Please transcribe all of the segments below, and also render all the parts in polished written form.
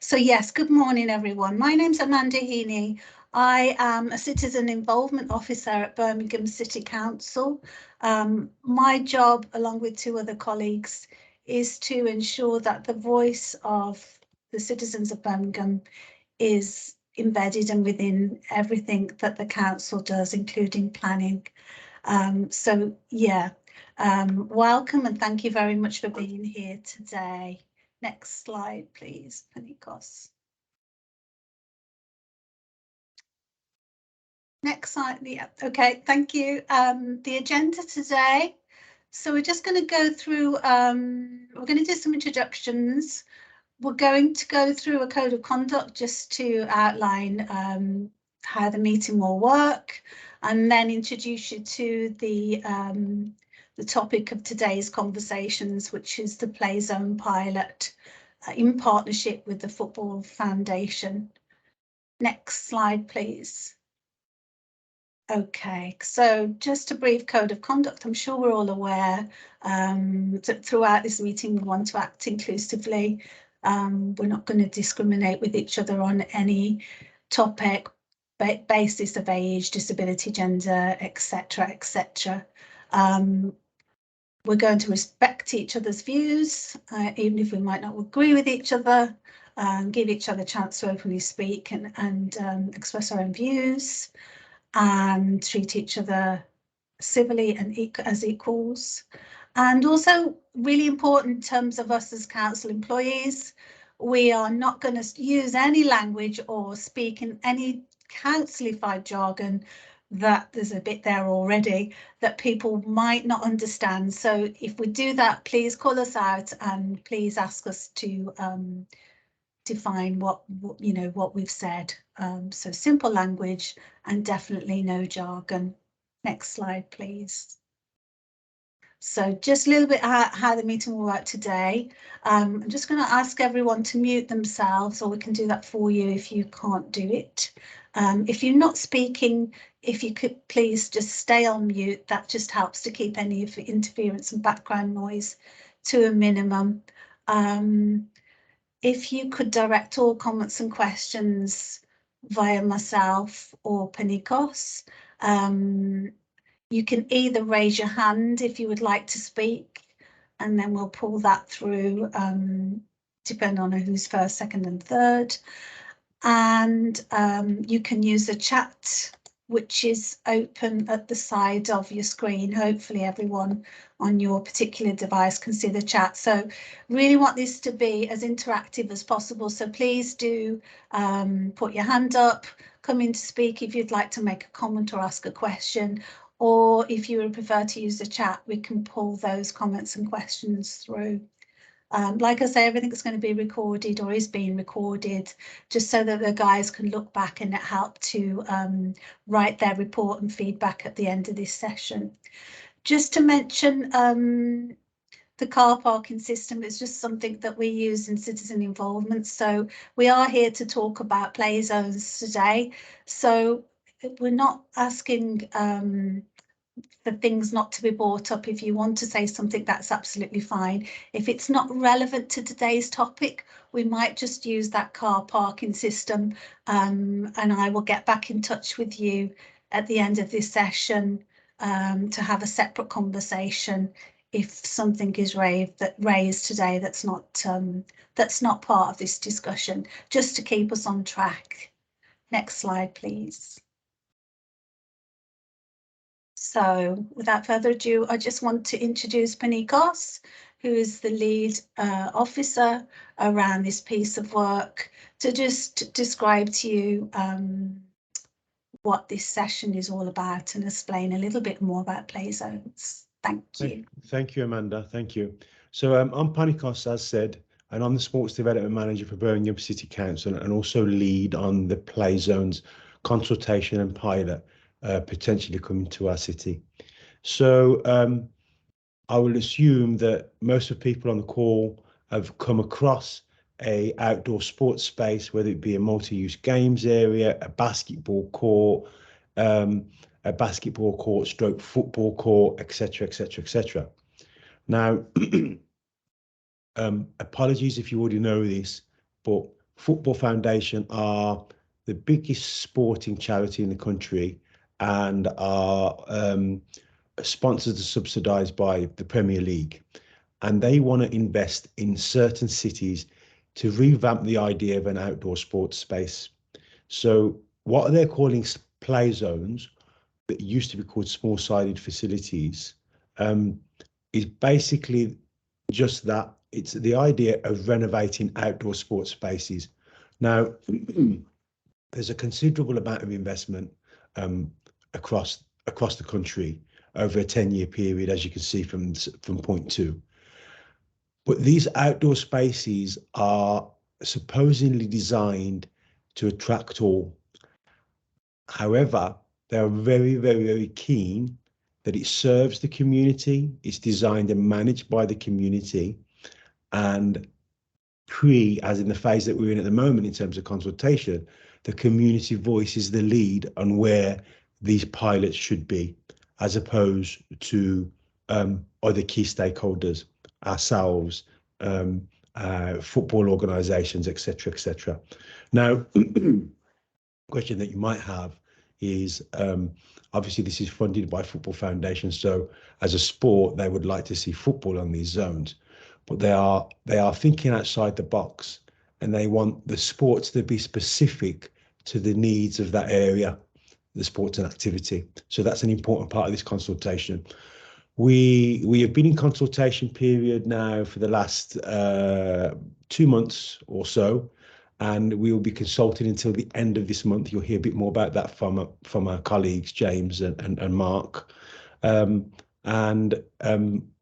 So yes, good morning everyone. My name's Amanda Heaney. I am a Citizen Involvement Officer at Birmingham City Council. My job, along with two other colleagues, is to ensure that the voice of the citizens of Birmingham is embedded and within everything that the council does, including planning. Welcome and thank you very much for being here today. Next slide, please, Panikos. Next slide, yeah, okay, thank you. The agenda today. So we're just going to go through, we're going to do some introductions. We're going to go through a code of conduct just to outline how the meeting will work, and then introduce you to the topic of today's conversations, which is the Play Zone pilot in partnership with the Football Foundation. Next slide, please. Okay, so just a brief code of conduct. I'm sure we're all aware that throughout this meeting we want to act inclusively. We're not going to discriminate with each other on any topic, basis of age, disability, gender, etc., etc. We're going to respect each other's views, even if we might not agree with each other, give each other a chance to openly speak and express our own views, and treat each other civilly and as equals. And also really important in terms of us as council employees, we are not going to use any language or speak in any councilified jargon that there's a bit there already that people might not understand. So if we do that, please call us out and please ask us to define what we've said. So simple language and definitely no jargon. Next slide, please. So just a little bit how the meeting will work today. I'm just going to ask everyone to mute themselves, or we can do that for you if you can't do it. If you're not speaking, if you could please just stay on mute, that just helps to keep any of the interference and background noise to a minimum. If you could direct all comments and questions via myself or Panikos, you can either raise your hand if you would like to speak, and then we'll pull that through, depending on who's first, second and third. And you can use the chat, which is open at the side of your screen. Hopefully everyone on your particular device can see the chat. So really want this to be as interactive as possible. So please do put your hand up, come in to speak if you'd like to make a comment or ask a question, or if you would prefer to use the chat, we can pull those comments and questions through. Like I say, everything's going to be recorded or is being recorded, just so that the guys can look back and help to write their report and feedback at the end of this session. Just to mention, the car parking system is just something that we use in citizen involvement. So we are here to talk about play zones today. So we're not asking for things not to be brought up. If you want to say something, that's absolutely fine. If it's not relevant to today's topic, we might just use that car parking system, and I will get back in touch with you at the end of this session to have a separate conversation if something is raised today that's not part of this discussion, just to keep us on track. Next slide, please. So without further ado, I just want to introduce Panikos, who is the lead officer around this piece of work, to just describe to you what this session is all about and explain a little bit more about play zones. Thank you. Thank you, Amanda. Thank you. So I'm Panikos, as said, and I'm the Sports Development Manager for Birmingham City Council, and also lead on the play zones consultation and pilot potentially coming to our city. So I will assume that most of the people on the call have come across a outdoor sports space, whether it be a multi-use games area, a basketball court stroke football court, etc., etc., etc. Now, apologies if you already know this, but Football Foundation are the biggest sporting charity in the country and are sponsored and subsidised by the Premier League. And they want to invest in certain cities to revamp the idea of an outdoor sports space. So what they're calling play zones, that used to be called small-sided facilities, is basically just that. It's the idea of renovating outdoor sports spaces. Now, there's a considerable amount of investment across the country over a 10-year period, as you can see from point 2. But these outdoor spaces are supposedly designed to attract all. However, they are very, very, very keen that it serves the community. It's designed and managed by the community. And as in the phase that we're in at the moment in terms of consultation, the community voice is the lead on where these pilots should be, as opposed to other key stakeholders, ourselves, football organisations, etc., etc. Now, question that you might have is, obviously this is funded by Football Foundation, so as a sport they would like to see football on these zones, but they are thinking outside the box, and they want the sports to be specific to the needs of that area, the sports and activity. So that's an important part of this consultation. We have been in consultation period now for the last 2 months or so, and we will be consulting until the end of this month. You'll hear a bit more about that from our colleagues, James and Mark.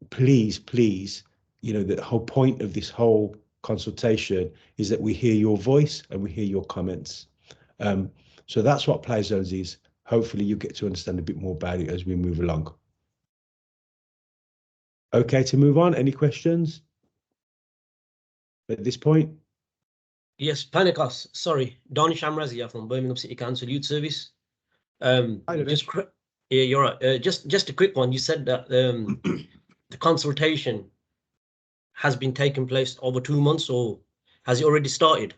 Please, you know, the whole point of this whole consultation is that we hear your voice and we hear your comments. So that's what Play Zones is. Hopefully you get to understand a bit more about it as we move along. Okay, to move on, any questions at this point? Yes, Panicos, sorry, Danish Amrazia from Birmingham City Council Youth Service. Yeah, you're right. Just a quick one. You said that the consultation has been taking place over 2 months, or has it already started?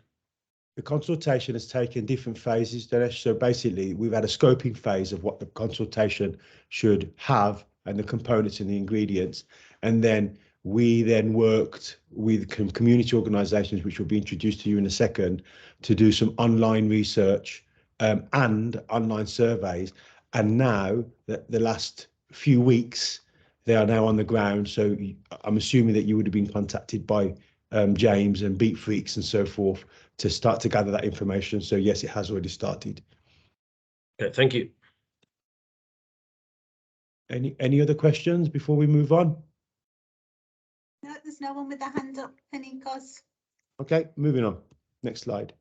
The consultation has taken different phases, Dinesh. So basically, we've had a scoping phase of what the consultation should have and the components and the ingredients. And then we worked with community organisations, which will be introduced to you in a second, to do some online research and online surveys. And now, the last few weeks, they are now on the ground. So I'm assuming that you would have been contacted by James and Beat Freaks and so forth to start to gather that information. So yes, it has already started. Okay, thank you. Any other questions before we move on? No, there's no one with their hand up, Panicos. Okay, moving on. Next slide.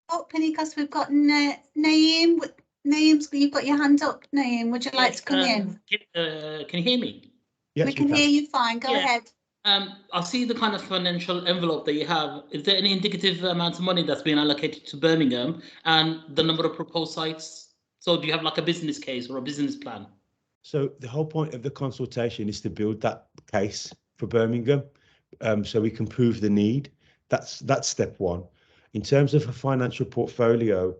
Oh, Panicos, we've got Naeem. Naeem's, you've got your hand up, Naeem. Would you like to come in? Can you hear me? Yes, we can hear you fine. Go ahead. I see the kind of financial envelope that you have. Is there any indicative amount of money that's been allocated to Birmingham and the number of proposed sites? So do you have like a business case or a business plan? So the whole point of the consultation is to build that case for Birmingham, so we can prove the need. That's step one. In terms of a financial portfolio,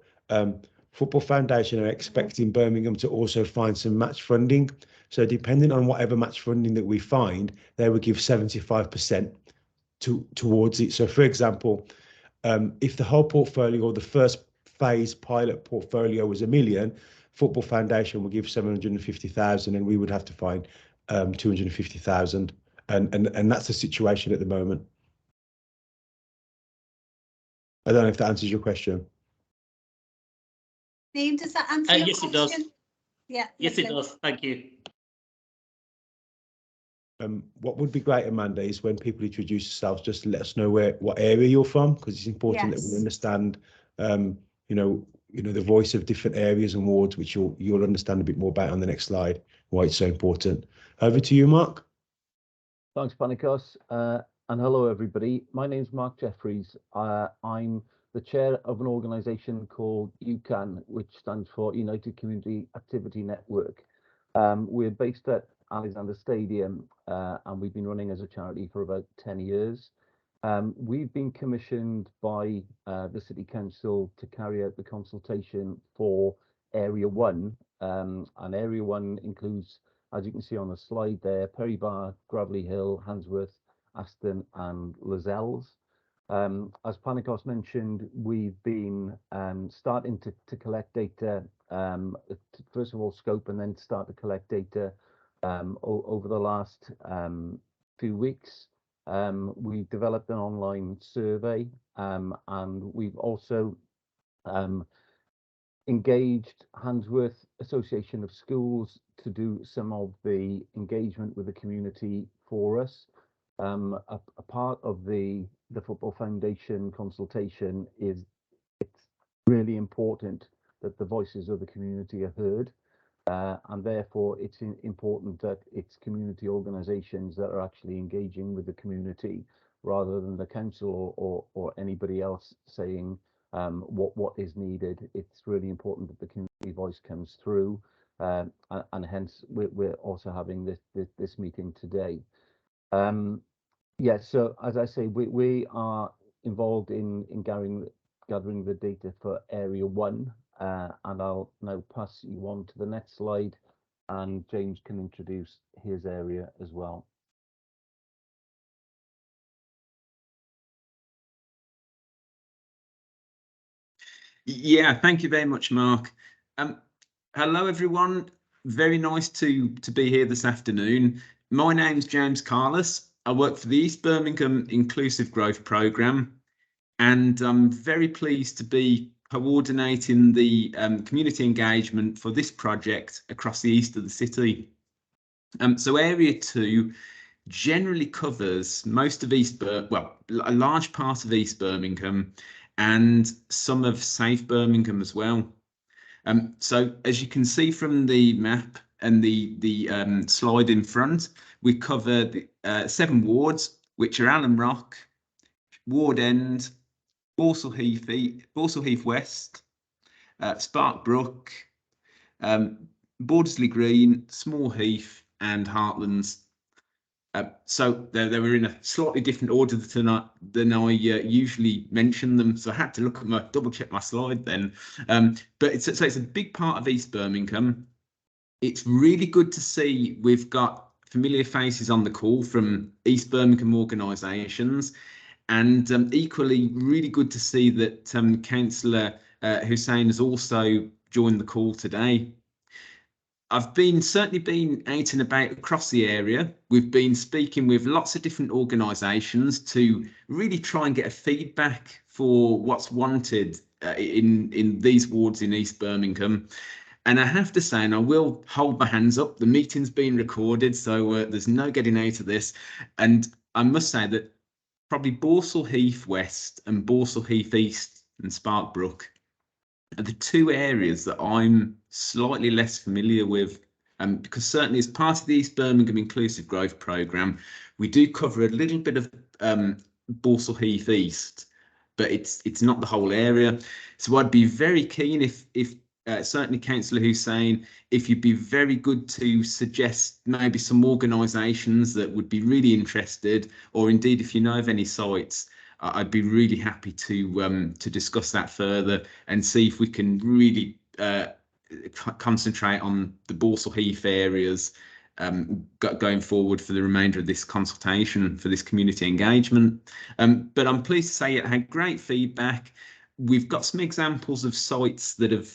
Football Foundation are expecting Birmingham to also find some match funding. So depending on whatever match funding that we find, they will give 75% towards it. So for example, if the whole portfolio or the first phase pilot portfolio was $1 million, Football Foundation will give 750,000 and we would have to find 250,000. And that's the situation at the moment. I don't know if that answers your question. Naeem, does that answer your question? Yes, it does. Yeah. Yes, it does. Thank you. What would be great, Amanda, is when people introduce themselves, just to let us know what area you're from, because it's important that we understand, you know, the voice of different areas and wards, which you'll understand a bit more about on the next slide, why it's so important. Over to you, Mark. Thanks, Panicos, and hello, everybody. My name's Mark Jeffries. I'm the chair of an organisation called UCAN, which stands for United Community Activity Network. We're based at Alexander Stadium, and we've been running as a charity for about 10 years. We've been commissioned by the City Council to carry out the consultation for Area 1, and Area 1 includes, as you can see on the slide there, Perry Barr, Gravelly Hill, Handsworth, Aston and Lascelles. As Panicos mentioned, we've been starting to collect data, first of all scope and then start to collect data over the last few weeks. We've developed an online survey, and we've also engaged Handsworth Association of Schools to do some of the engagement with the community for us. A part of the Football Foundation consultation is it's really important that the voices of the community are heard, and therefore it's important that it's community organisations that are actually engaging with the community rather than the council or anybody else saying what is needed. It's really important that the community voice comes through, and hence we're also having this meeting today. Yeah, so as I say, we are involved in gathering the data for Area 1, and I'll now pass you on to the next slide, and James can introduce his area as well. Yeah, thank you very much, Mark. Hello, everyone. Very nice to be here this afternoon. My name's James Carless. I work for the East Birmingham Inclusive Growth Programme, and I'm very pleased to be coordinating the community engagement for this project across the east of the city. So Area 2 generally covers most of a large part of East Birmingham and some of South Birmingham as well. So as you can see from the map and the slide in front, we cover the 7 wards, which are Allen Rock, Ward End, Borsall Heath West, Sparkbrook, Bordesley Green, Small Heath and Heartlands. So they were in a slightly different order than I usually mention them, so I had to look at double check my slide then. But it's a big part of East Birmingham. It's really good to see we've got familiar faces on the call from East Birmingham organisations, and equally really good to see that Councillor Hussain has also joined the call today. I've certainly been out and about across the area. We've been speaking with lots of different organisations to really try and get a feedback for what's wanted in these wards in East Birmingham. And I have to say, and I will hold my hands up, the meeting's been recorded, so there's no getting out of this. And I must say that probably Borsall Heath West and Borsall Heath East and Sparkbrook are the 2 areas that I'm slightly less familiar with, because certainly as part of the East Birmingham Inclusive Growth Programme, we do cover a little bit of Borsall Heath East, but it's not the whole area. So I'd be very keen if certainly Councillor Hussain, if you'd be very good to suggest maybe some organisations that would be really interested, or indeed if you know of any sites, I'd be really happy to discuss that further and see if we can really concentrate on the Borsall Heath areas going forward for the remainder of this consultation, for this community engagement. But I'm pleased to say it had great feedback. We've got some examples of sites that have,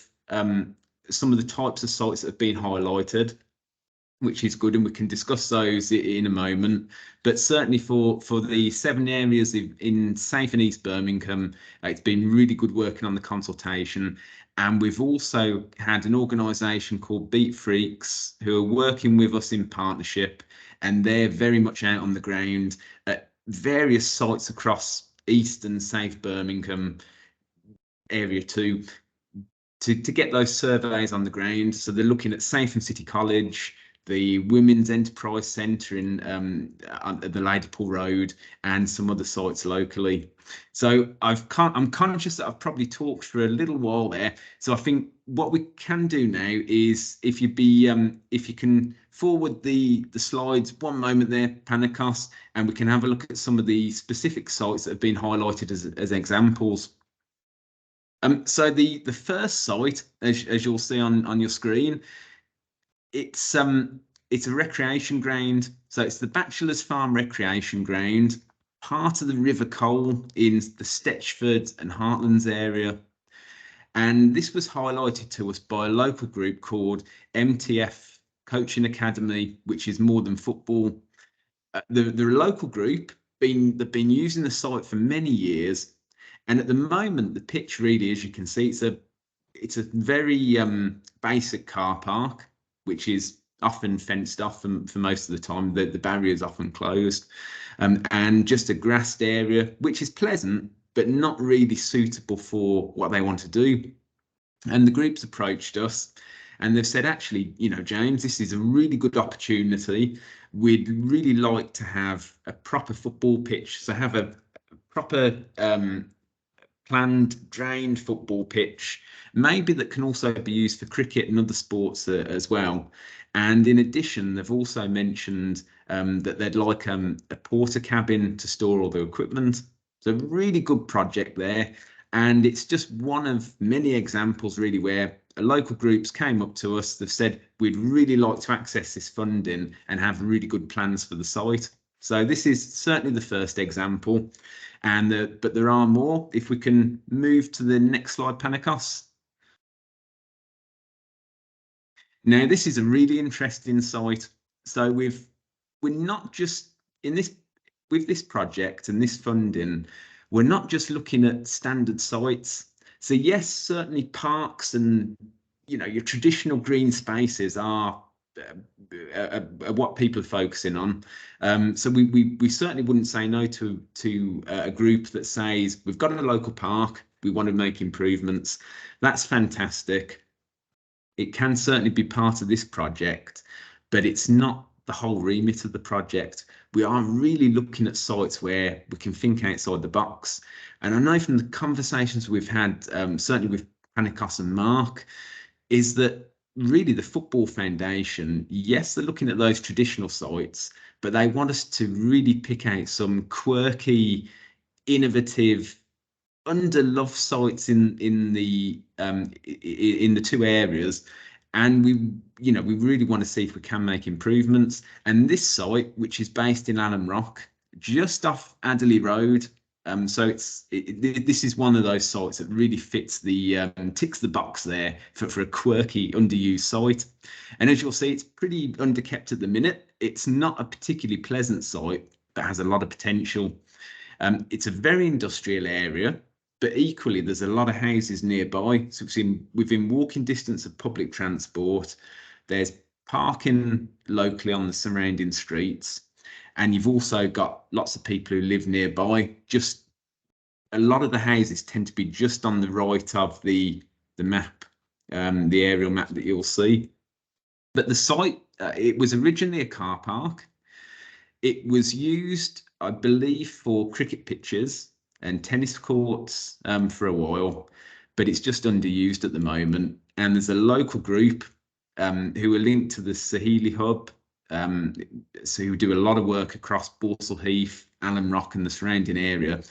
some of the types of sites that have been highlighted, which is good, and we can discuss those in a moment. But certainly for the 7 areas in South and East Birmingham, it's been really good working on the consultation. And we've also had an organisation called Beat Freaks who are working with us in partnership, and they're very much out on the ground at various sites across East and South Birmingham, Area 2, to get those surveys on the ground. So they're looking at South and City College, the Women's Enterprise Centre in at the Ladypool Road, and some other sites locally. So I'm conscious that I've probably talked for a little while there. So I think what we can do now is, if you can forward the slides one moment there, Panikos, and we can have a look at some of the specific sites that have been highlighted as examples. So the first site, as you'll see on your screen, it's a recreation ground. So it's the Bachelor's Farm Recreation Ground, part of the River Cole in the Stetchford and Heartlands area. And this was highlighted to us by a local group called MTF Coaching Academy, which is More Than Football. The local group, they've been using the site for many years. And at the moment, the pitch really, as you can see, it's a very basic car park, which is often fenced off for most of the time. The barrier is often closed, and just a grassed area, which is pleasant, but not really suitable for what they want to do. And the group's approached us, and they've said, actually, you know, James, this is a really good opportunity. We'd really like to have a proper football pitch, so have a proper planned drained football pitch, maybe that can also be used for cricket and other sports as well. And in addition, they've also mentioned that they'd like a porter cabin to store all their equipment. So really good project there. And it's just one of many examples really where local groups came up to us. They've said, we'd really like to access this funding and have really good plans for the site. So this is certainly the first example. But there are more. If we can move to the next slide, Panikos. Now, this is a really interesting site. So we're not just with this project and this funding, we're not just looking at standard sites. So yes, certainly parks and, you know, your traditional green spaces are what people are focusing on. So we certainly wouldn't say no to a group that says, we've got a local park, we want to make improvements. That's fantastic. It can certainly be part of this project, but it's not the whole remit of the project. We are really looking at sites where we can think outside the box. And I know from the conversations we've had, certainly with Panikos and Mark, is that really the Football Foundation, yes, they're looking at those traditional sites, but they want us to really pick out some quirky, innovative, underloved sites in the two areas. And we really want to see if we can make improvements. And this site, which is based in Alum Rock, just off Adderley Road. So this is one of those sites that really fits ticks the box there for a quirky, underused site. And as you'll see, it's pretty underkept at the minute. It's not a particularly pleasant site, but has a lot of potential. It's a very industrial area, but equally there's a lot of houses nearby. So within walking distance of public transport. There's parking locally on the surrounding streets. And you've also got lots of people who live nearby. Just a lot of the houses tend to be just on the right of the map, the aerial map that you'll see. But the site, it was originally a car park. It was used, I believe, for cricket pitches and tennis courts for a while, but it's just underused at the moment. And there's a local group who are linked to the Sahili Hub, so who do a lot of work across Borsall Heath, Alum Rock and the surrounding area.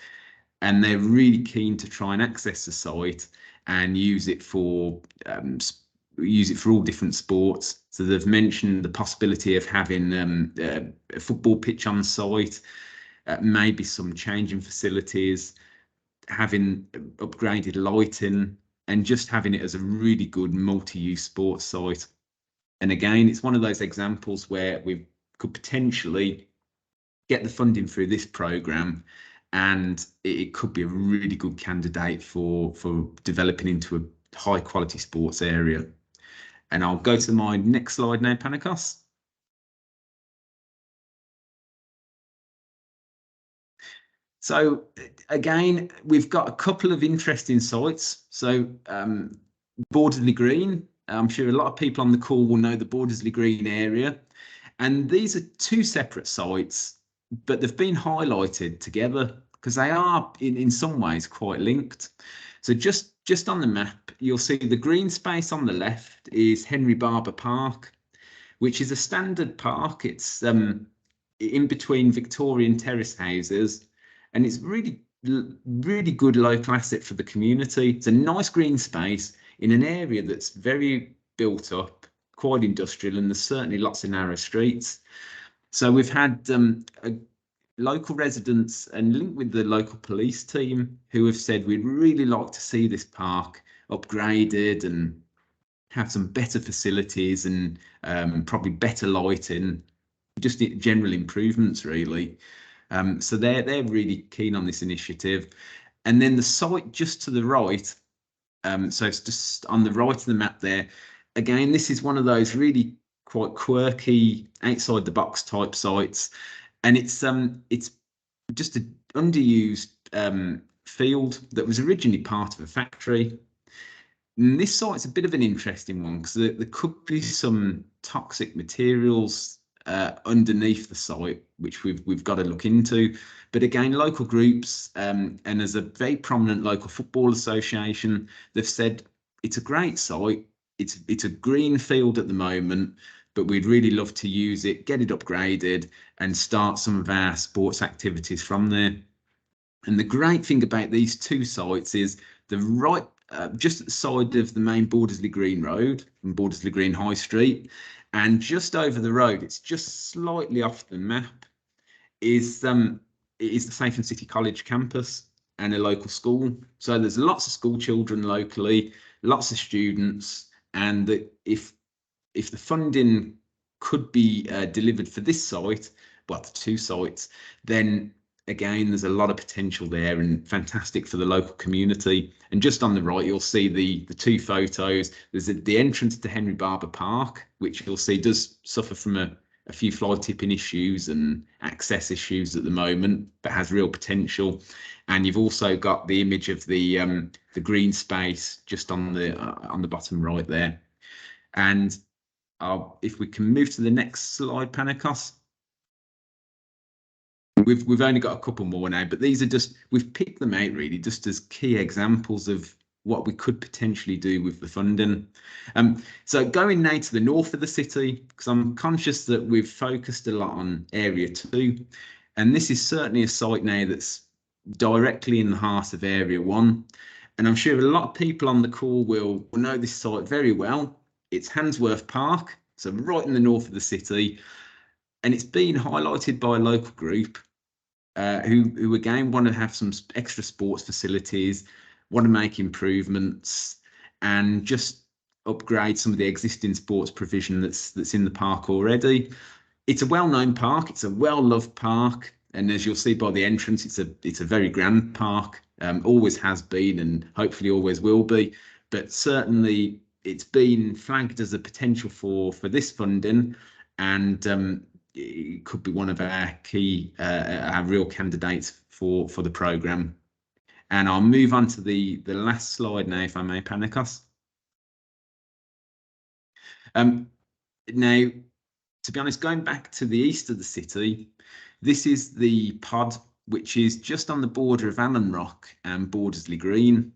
And they're really keen to try and access the site and use it for all different sports. So they've mentioned the possibility of having a football pitch on site, maybe some changing facilities, having upgraded lighting, and just having it as a really good multi-use sports site. And again, it's one of those examples where we could potentially get the funding through this programme, and it could be a really good candidate for developing into a high quality sports area. And I'll go to my next slide now, Panikos. So again, we've got a couple of interesting sites. So Bordesley Green, I'm sure a lot of people on the call will know the Bordesley Green area. And these are two separate sites, but they've been highlighted together because they are in some ways quite linked. So just on the map, you'll see the green space on the left is Henry Barber Park, which is a standard park. It's in between Victorian terrace houses, and it's really good local asset for the community. It's a nice green space in an area that's very built up, quite industrial, and there's certainly lots of narrow streets. So we've had local residents and linked with the local police team who have said we'd really like to see this park upgraded and have some better facilities and probably better lighting, just general improvements really. So they're really keen on this initiative. And then the site just to the right, so it's just on the right of the map there. Again, this is one of those really quite quirky, outside the box type sites, and it's just an underused field that was originally part of a factory. And this site's a bit of an interesting one because there could be some toxic materials underneath the site, which we've got to look into. But again, local groups and as a very prominent local football association, they've said it's a great site. It's a green field at the moment, but we'd really love to use it, get it upgraded, and start some of our sports activities from there. And the great thing about these two sites is the right, just at the side of the main Bordesley Green Road and Bordesley Green High Street, and just over the road, it's just slightly off the map, is the Safe and City College campus and a local school. So there's lots of school children locally, lots of students, and if the funding could be delivered for this site, well, the two sites, then again, there's a lot of potential there and fantastic for the local community. And just on the right, you'll see the two photos. There's the entrance to Henry Barber Park, which you'll see does suffer from a few fly tipping issues and access issues at the moment, but has real potential. And you've also got the image of the green space just on the bottom right there. And if we can move to the next slide, Panikos. We've only got a couple more now, but these are just, we've picked them out really just as key examples of what we could potentially do with the funding. So going now to the north of the city, because I'm conscious that we've focused a lot on Area 2, and this is certainly a site now that's directly in the heart of Area 1. And I'm sure a lot of people on the call will know this site very well. It's Handsworth Park, so right in the north of the city. And it's been highlighted by a local group who again want to have some extra sports facilities, want to make improvements and just upgrade some of the existing sports provision that's in the park already. It's a well-known park, it's a well-loved park, and as you'll see by the entrance, it's a very grand park, always has been and hopefully always will be, but certainly it's been flagged as a potential for this funding, and it could be one of our key, our real candidates for the programme. And I'll move on to the last slide now, if I may, Panikos. Now, to be honest, going back to the east of the city, this is the pod, which is just on the border of Allen Rock and Bordesley Green.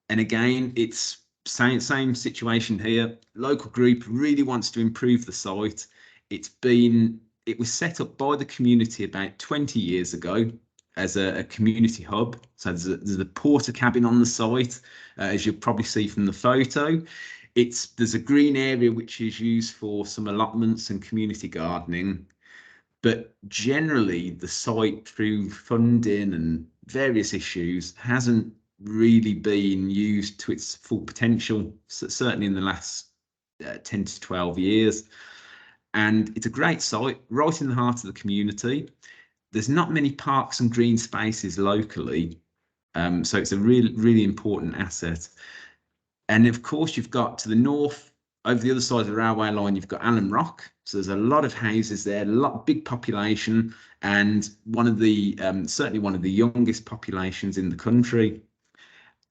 And again, it's same situation here. Local group really wants to improve the site. It was set up by the community about 20 years ago as a community hub. So there's a porter cabin on the site, as you'll probably see from the photo. There's a green area which is used for some allotments and community gardening. But generally, the site, through funding and various issues, hasn't really been used to its full potential, certainly in the last 10 to 12 years. And it's a great site, right in the heart of the community. There's not many parks and green spaces locally, so it's a really important asset. And of course, you've got to the north, over the other side of the railway line, you've got Allen Rock. So there's a lot of houses there, big population, and certainly one of the youngest populations in the country.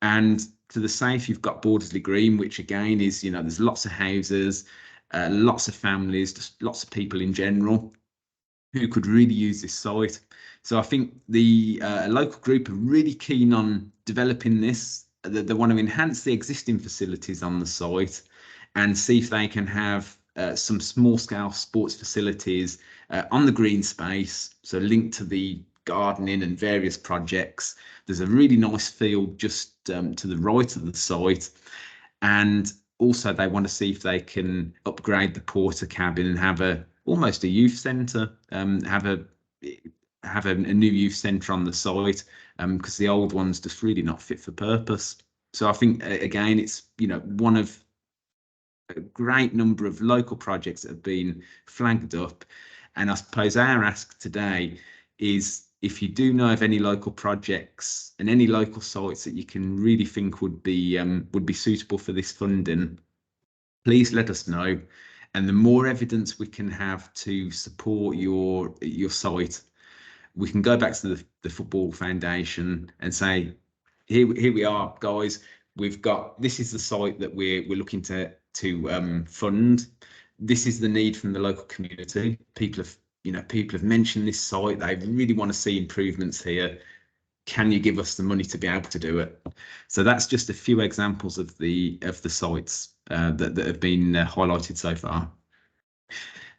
And to the south, you've got Bordesley Green, which again is, there's lots of houses. lots of families, just lots of people in general who could really use this site. So I think the local group are really keen on developing this. They want to enhance the existing facilities on the site and see if they can have some small-scale sports facilities on the green space, so linked to the gardening and various projects. There's a really nice field just to the right of the site, and also they want to see if they can upgrade the porter cabin and have almost a youth centre, have a new youth centre on the site, because the old one's just really not fit for purpose. So I think again, it's one of a great number of local projects that have been flagged up, and I suppose our ask today is, if you do know of any local projects and any local sites that you can really think would be suitable for this funding, please let us know. And the more evidence we can have to support your site, we can go back to the Football Foundation and say, here we are, guys. This is the site that we're looking to fund. This is the need from the local community. People have mentioned this site. They really want to see improvements here. Can you give us the money to be able to do it? So that's just a few examples of the sites that have been highlighted so far.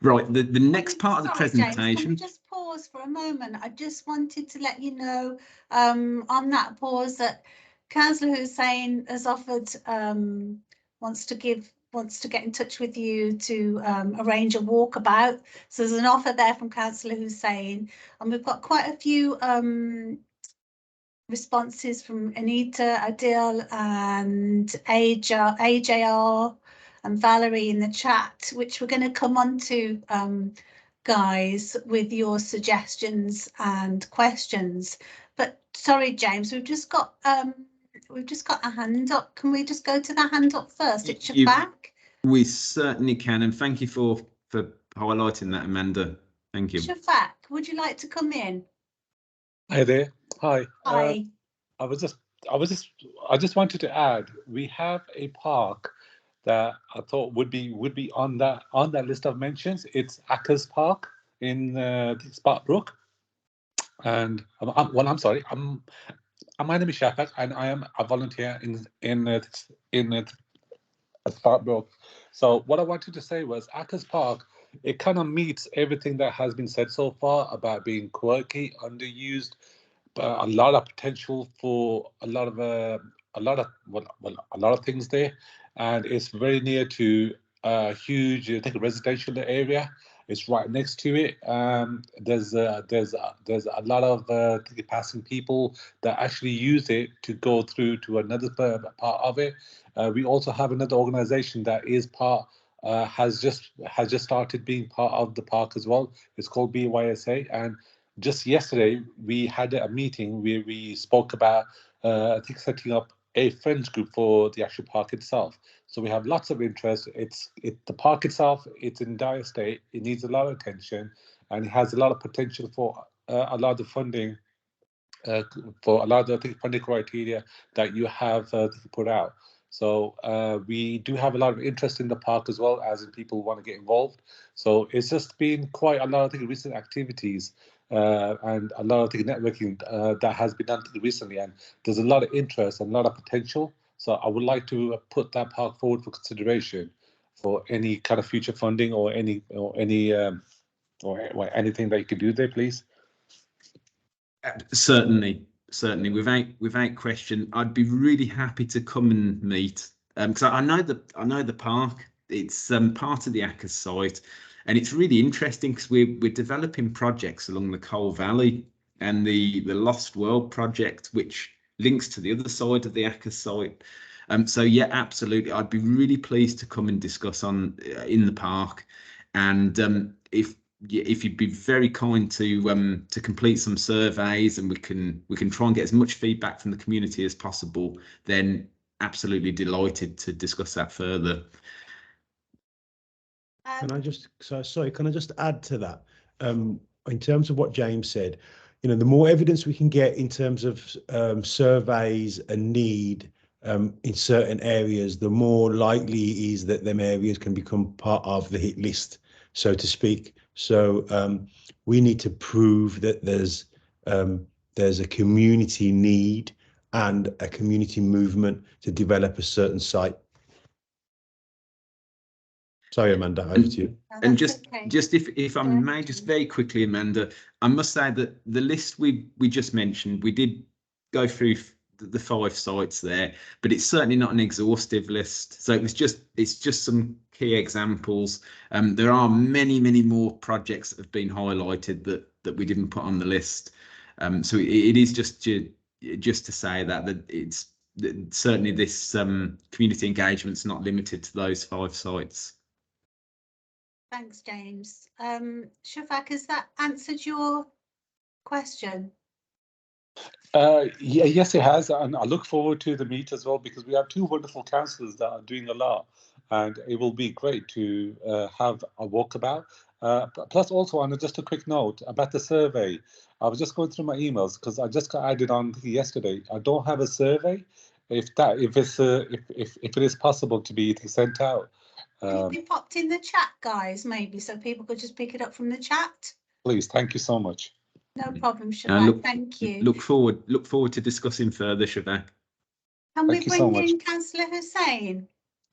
Right, the next part of the presentation. James, can we just pause for a moment? I just wanted to let you know on that pause that Councillor Hussain has offered, wants to get in touch with you to arrange a walkabout. So there's an offer there from Councillor Hussain, and we've got quite a few responses from Anita, Adil and AJR and Valerie in the chat, which we're going to come on to, guys, with your suggestions and questions. But sorry, James, we've just got a hand up. Can we just go to the hand up first? It's Shafak. We certainly can, and thank you for highlighting that, Amanda. Thank you. Shafak, would you like to come in? Hi there. Hi. Hi. I just wanted to add, we have a park that I thought would be on that list of mentions. It's Ackers Park in Sparkbrook, and I'm sorry. My name is Shafak, and I am a volunteer in Sparkbrook. So what I wanted to say was Ackers Park. It kind of meets everything that has been said so far about being quirky, underused, a lot of potential for a lot of things there, and it's very near to a huge, I think, residential area. It's right next to it. There's a lot of passing people that actually use it to go through to another part of it. We also have another organisation that is has just started being part of the park as well. It's called BYSA, and just yesterday we had a meeting where we spoke about I think setting up a friends group for the actual park itself. So we have lots of interest. The park itself, it's in dire state. It needs a lot of attention, and it has a lot of potential for a lot of the funding, for a lot of the funding criteria that you have put out. So we do have a lot of interest in the park as well, as in people want to get involved. So it's just been quite a lot of recent activities and a lot of networking that has been done recently, and there's a lot of interest and a lot of potential. So I would like to put that park forward for consideration for any kind of future funding or anything that you could do there, please. Certainly, without question. I'd be really happy to come and meet, because I know the park. It's part of the Ackers site, and it's really interesting because we're developing projects along the Coal Valley and the Lost World project, which links to the other side of the Ackers site. So yeah, absolutely, I'd be really pleased to come and discuss in the park, and if you'd be very kind to complete some surveys, and we can try and get as much feedback from the community as possible, then absolutely delighted to discuss that further. Can I just add to that? In terms of what James said, the more evidence we can get in terms of surveys and need in certain areas, the more likely it is that them areas can become part of the hit list, so to speak. So we need to prove that there's a community need and a community movement to develop a certain site. Sorry, Amanda, over to you. No, And that's just okay. if I Go ahead, may, just James. very quickly, Amanda, I must say that the list we just mentioned, we did go through the 5 sites there, but it's certainly not an exhaustive list. So it's just some key examples. There are many more projects that have been highlighted that we didn't put on the list. So it is just to say that it's that certainly this community engagement's not limited to those 5 sites. Thanks, James. Shafak, has that answered your question? Yeah, yes, it has, and I look forward to the meet as well, because we have 2 wonderful councillors that are doing a lot, and it will be great to have a walkabout. Plus, also, on just a quick note about the survey, I was just going through my emails because I just got added on yesterday. I don't have a survey. If it is possible to be sent out. Will it be popped in the chat, guys, maybe, so people could just pick it up from the chat? Please, thank you so much. No problem, Shafak. Thank you. Look forward to discussing further, Shafak. Can we Thank you so bring much. in Councillor Hussain?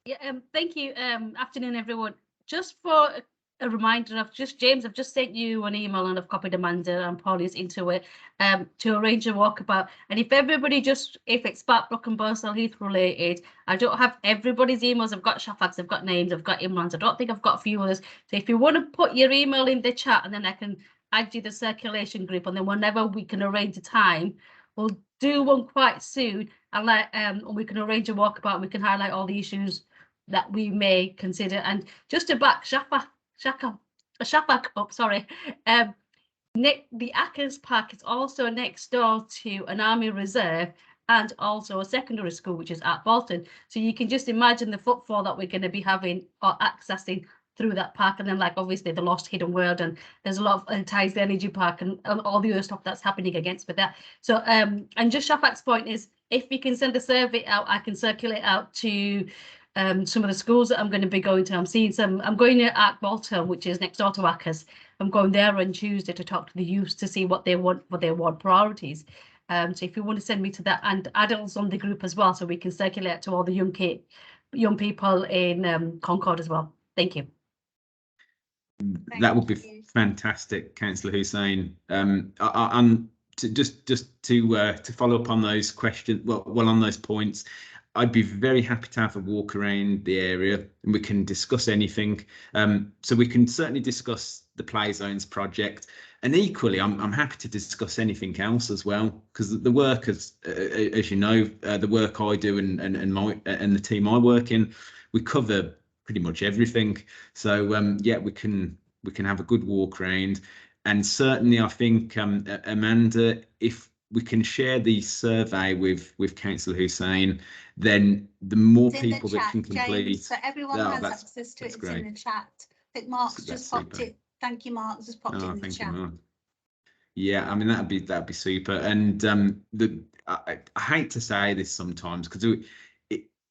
Yeah, thank you. Afternoon, everyone. Just for a reminder of James, I've just sent you an email and I've copied Amanda and Polly's into it to arrange a walkabout. And if everybody if it's Sparkbrook and Bursell Heath related, I don't have everybody's emails. I've got Shafak's, I've got names, I've got Imran's. I don't think I've got a few others. So if you want to put your email in the chat, and then I can add you the circulation group, and then whenever we can arrange a time, we'll do one quite soon, and we can arrange a walkabout. We can highlight all the issues that we may consider. And just to back Shafak up, sorry. The Ackers Park is also next door to an army reserve and also a secondary school, which is at Bolton. So you can just imagine the footfall that we're going to be having or accessing through that park. And then, like, obviously the Lost Hidden World, and there's a lot of ties the energy park and all the other stuff that's happening against with that. So and just Shafak's point is, if we can send a survey out, I can circulate out to some of the schools that I'm going to be going to. I'm going to Ark Bolton, which is next door to Ackers. I'm going there on Tuesday to talk to the youth to see what they want priorities. So if you want to send me to that, and adults on the group as well, so we can circulate to all the young people in Concord as well. Thank you. That would be fantastic, Councillor Hussain. To follow up on those questions, well, on those points, I'd be very happy to have a walk around the area and we can discuss anything. So we can certainly discuss the Play Zones project, and equally, I'm happy to discuss anything else as well, because the work, as you know, the work I do and the team I work in, we cover pretty much everything. So yeah, we can have a good walk around, and certainly I think Amanda, if we can share the survey with Councillor Hussain, then the more people that can complete. James, so everyone has access to it. It's great. in the chat. I think Mark's just popped super. it. Thank you, Mark. Just popped it in the Thank chat. you, Mark. Yeah, I mean that'd be super. And I hate to say this sometimes, because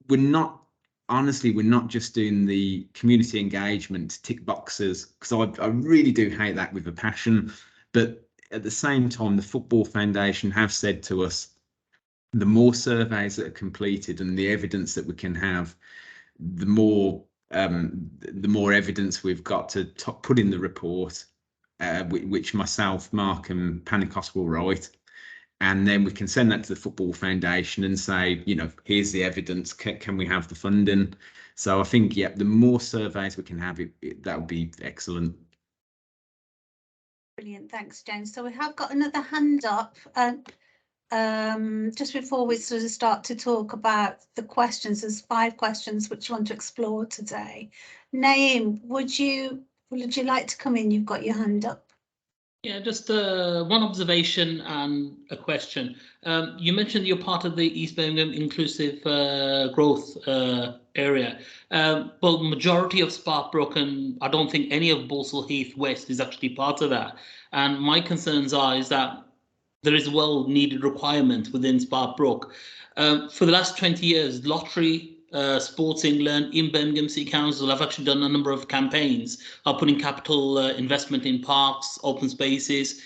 we're not just doing the community engagement tick boxes, because I really do hate that with a passion. But at the same time, the Football Foundation have said to us, the more surveys that are completed and the evidence that we can have, the more evidence we've got to put in the report, which myself, Mark and Panicos will write. And then we can send that to the Football Foundation and say, you know, here's the evidence, can we have the funding? So I think, yeah, the more surveys we can have, that would be excellent. Brilliant, thanks, James. So we have got another hand up. Just before we sort of start to talk about the questions, there's 5 questions which you want to explore today. Naeem, would you like to come in? You've got your hand up. Yeah, just one observation and a question. You mentioned you're part of the East Birmingham Inclusive Growth area, but majority of Sparkbrook, and I don't think any of Balsall Heath West is actually part of that. And my concerns is that there is a well-needed requirement within Sparkbrook. For the last 20 years, Lottery, Sports England, in Birmingham City Council have actually done a number of campaigns of putting capital investment in parks, open spaces.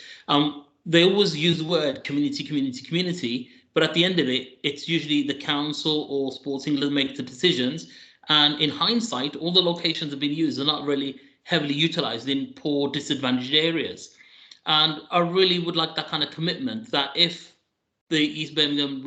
They always use the word community, community, community, but at the end of it, it's usually the council or Sports England make the decisions. And in hindsight, all the locations have been used are not really heavily utilized in poor, disadvantaged areas. And I really would like that kind of commitment that if the East Birmingham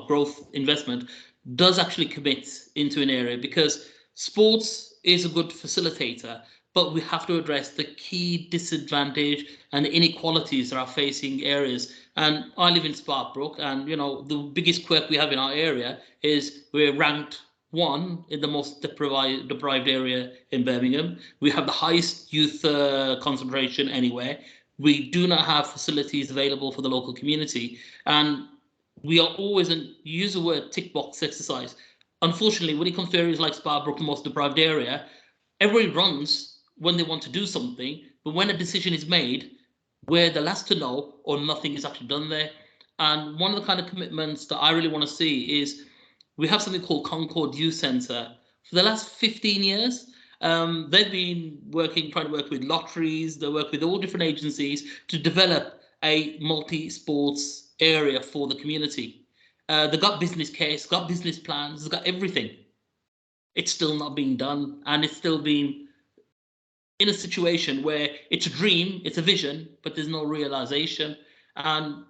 growth investment does actually commit into an area, because sports is a good facilitator, but we have to address the key disadvantage and inequalities that are facing areas. And I live in Sparkbrook, and you know the biggest quirk we have in our area is we're ranked 1 in the most deprived area in Birmingham. We have the highest youth concentration anywhere. We do not have facilities available for the local community, and we are always use the word tick box exercise. Unfortunately, when it comes to areas like Sparkbrook, the most deprived area, everybody runs when they want to do something, but when a decision is made, we're the last to know or nothing is actually done there. And one of the kind of commitments that I really want to see is we have something called Concord Youth Centre. For the last 15 years, they've been trying to work with lotteries, they work with all different agencies to develop a multi-sports area for the community. They've got business case, got business plans, they've got everything. It's still not being done, and it's still being in a situation where it's a dream, it's a vision, but there's no realization. And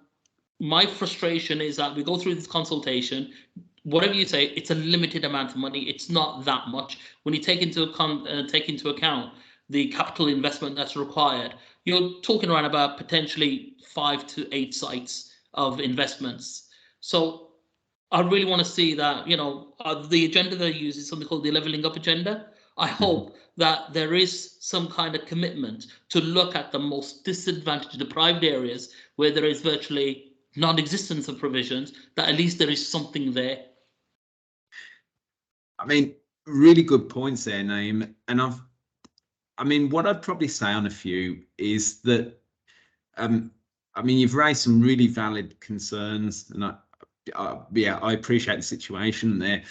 my frustration is that we go through this consultation, whatever you say, it's a limited amount of money. It's not that much. When you take into account the capital investment that's required, you're talking around about potentially 5 to 8 sites of investments. So I really want to see that, you know, the agenda they use is something called the Levelling Up Agenda. I hope that there is some kind of commitment to look at the most disadvantaged, deprived areas where there is virtually non-existence of provisions, that at least there is something there. I mean, really good points there, Naeem. And I mean, what I'd probably say on a few is that, I mean, you've raised some really valid concerns, and I appreciate the situation there.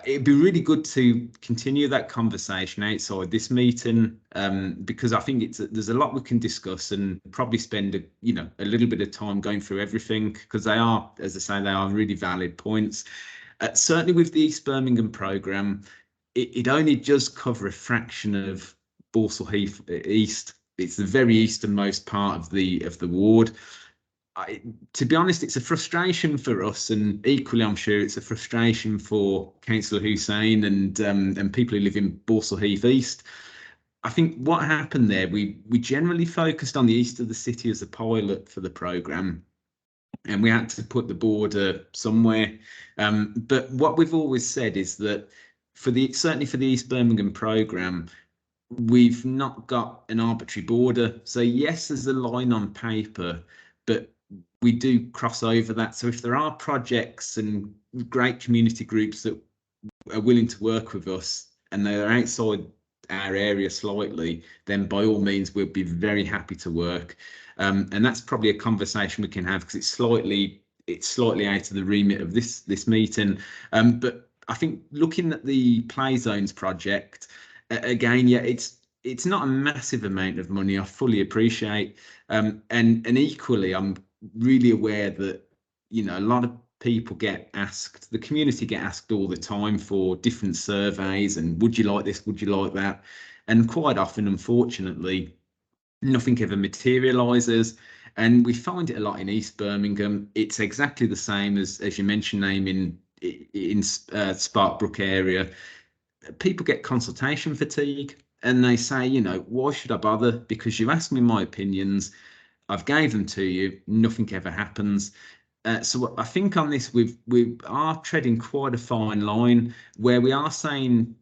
It'd be really good to continue that conversation outside this meeting, because I think there's a lot we can discuss and probably spend a little bit of time going through everything, because they are, as I say, they are really valid points. Certainly with the East Birmingham programme, it only does cover a fraction of Borsall Heath East. It's the very easternmost part of the ward. To be honest, it's a frustration for us, and equally, I'm sure it's a frustration for Councillor Hussain and people who live in Borsall Heath East. I think what happened there, we generally focused on the east of the city as a pilot for the programme, and we had to put the border somewhere. But what we've always said is that certainly for the East Birmingham programme, we've not got an arbitrary border. So yes, there's a line on paper, but we do cross over that. So if there are projects and great community groups that are willing to work with us and they're outside our area slightly, then by all means, we'll be very happy to work. And that's probably a conversation we can have, because it's slightly out of the remit of this meeting. But I think looking at the Play Zones project, again, yeah, it's not a massive amount of money. I fully appreciate, and equally, I'm really aware that a lot of people get asked, the community get asked all the time for different surveys and would you like this, would you like that, and quite often, unfortunately, nothing ever materialises. And we find it a lot in East Birmingham. It's exactly the same as you mentioned, Naeem, in Sparkbrook area. People get consultation fatigue, and they say, why should I bother? Because you asked me my opinions, I've gave them to you, nothing ever happens. So I think on this, we are treading quite a fine line where we are saying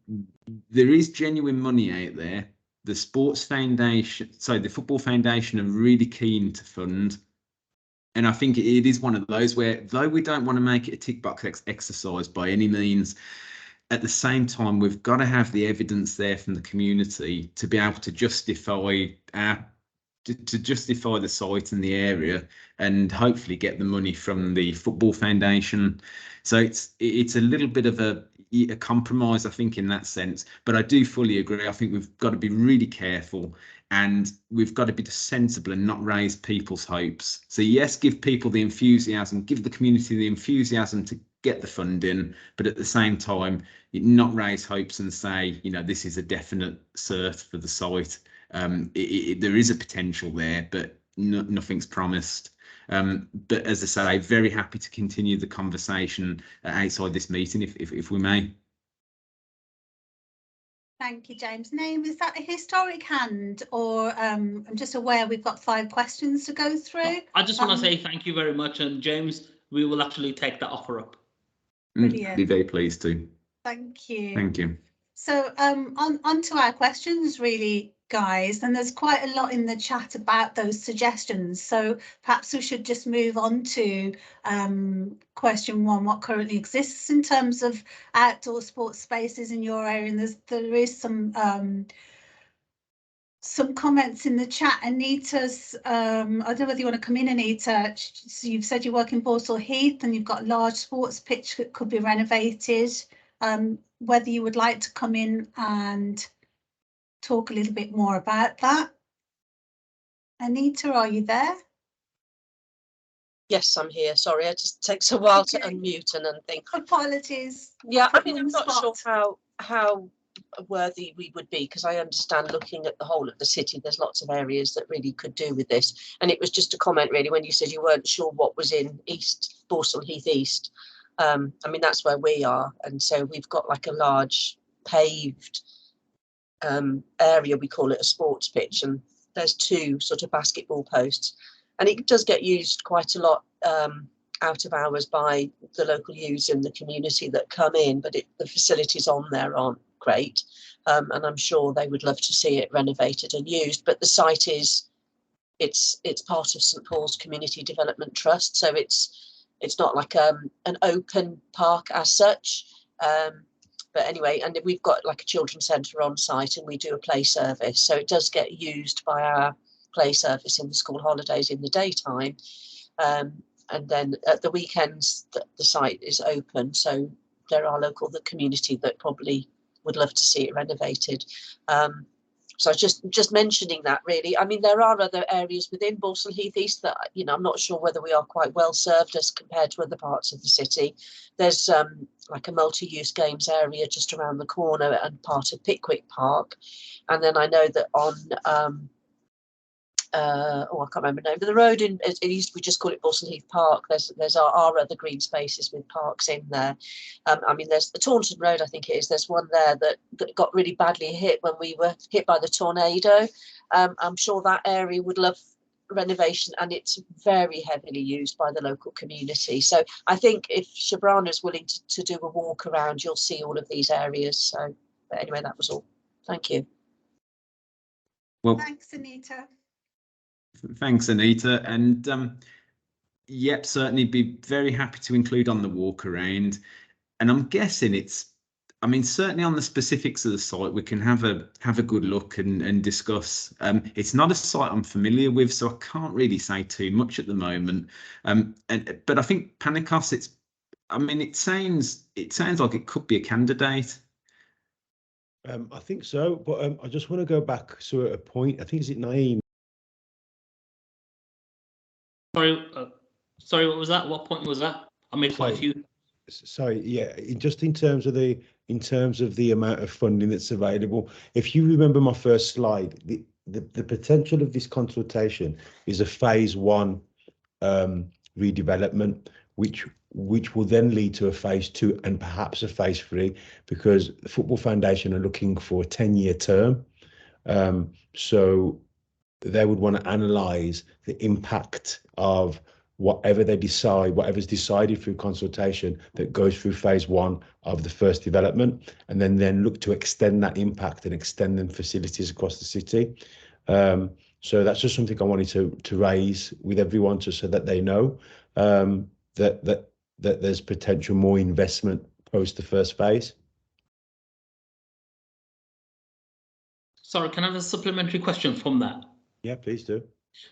there is genuine money out there. The Sports Foundation, the Football Foundation are really keen to fund. And I think it is one of those where, though we don't want to make it a tick box exercise by any means, at the same time, we've got to have the evidence there from the community to be able to justify our to justify the site and the area, and hopefully get the money from the Football Foundation. So it's a little bit of a compromise, I think, in that sense. But I do fully agree. I think we've got to be really careful, and we've got to be sensible and not raise people's hopes. So yes, give people the enthusiasm, give the community the enthusiasm to get the funding, but at the same time, not raise hopes and say, you know, this is a definite cert for the site. There is a potential there, but nothing's promised. But as I say, very happy to continue the conversation outside this meeting, if we may. Thank you, James. Naeem, is that a historic hand, or I'm just aware we've got 5 questions to go through? I just want to say thank you very much, and James, we will actually take that offer up. Brilliant. Be very pleased to. Thank you. Thank you. So on to our questions, really, guys, and there's quite a lot in the chat about those suggestions. So perhaps we should just move on to question 1, what currently exists in terms of outdoor sports spaces in your area? And there is some comments in the chat. Anita's, I don't know whether you want to come in, Anita. So you've said you work in Borsall Heath and you've got a large sports pitch that could be renovated. Whether you would like to come in and talk a little bit more about that. Anita, are you there? Yes, I'm here. Sorry, it just takes a while to unmute and think. Apologies. Yeah, I mean, I'm not sure how worthy we would be, because I understand, looking at the whole of the city, there's lots of areas that really could do with this. And it was just a comment really when you said you weren't sure what was in East Borsall Heath East. I mean, that's where we are, and so we've got like a large paved area, we call it a sports pitch, and there's 2 sort of basketball posts, and it does get used quite a lot out of hours by the local user and the community that come in, but the facilities on there aren't great, and I'm sure they would love to see it renovated and used. But the site it's part of St Paul's Community Development Trust, so it's not like an open park as such. But anyway, and we've got like a children's centre on site, and we do a play service, so it does get used by our play service in the school holidays in the daytime, and then at the weekends the site is open, so there are the community that probably would love to see it renovated. So just mentioning that, really. I mean, there are other areas within Borsall Heath East that, you know, I'm not sure whether we are quite well served as compared to other parts of the city. There's like a multi-use games area just around the corner and part of Pickwick Park. And then I know that on I can't remember the name of the road we just call it Borsall Heath Park. There's our other green spaces with parks in there. I mean, there's the Taunton Road, I think it is. There's one there that got really badly hit when we were hit by the tornado. I'm sure that area would love renovation, and it's very heavily used by the local community. So I think if Shabrana is willing to do a walk around, you'll see all of these areas. So, but anyway, that was all. Thank you. Well, thanks, Anita. Thanks, Anita. And yep, certainly be very happy to include on the walk around. And I'm guessing I mean, certainly on the specifics of the site, we can have a good look and discuss. It's not a site I'm familiar with, so I can't really say too much at the moment. But I think Panicos, I mean, it sounds like it could be a candidate. I think so, but I just want to go back to a point. I think, is it Naeem? Sorry, what was that? What point was that? I made quite a few. Sorry, yeah, just in terms of the amount of funding that's available. If you remember my first slide, the potential of this consultation is a phase 1 redevelopment, which will then lead to a phase 2 and perhaps a phase 3, because the Football Foundation are looking for a 10-year term. So they would want to analyse the impact of whatever's decided through consultation that goes through phase 1 of the first development, and then look to extend that impact and extend them facilities across the city. So that's just something I wanted to raise with everyone, just so that they know that there's potential more investment post the first phase. Sorry, can I have a supplementary question from that? Yeah, please do.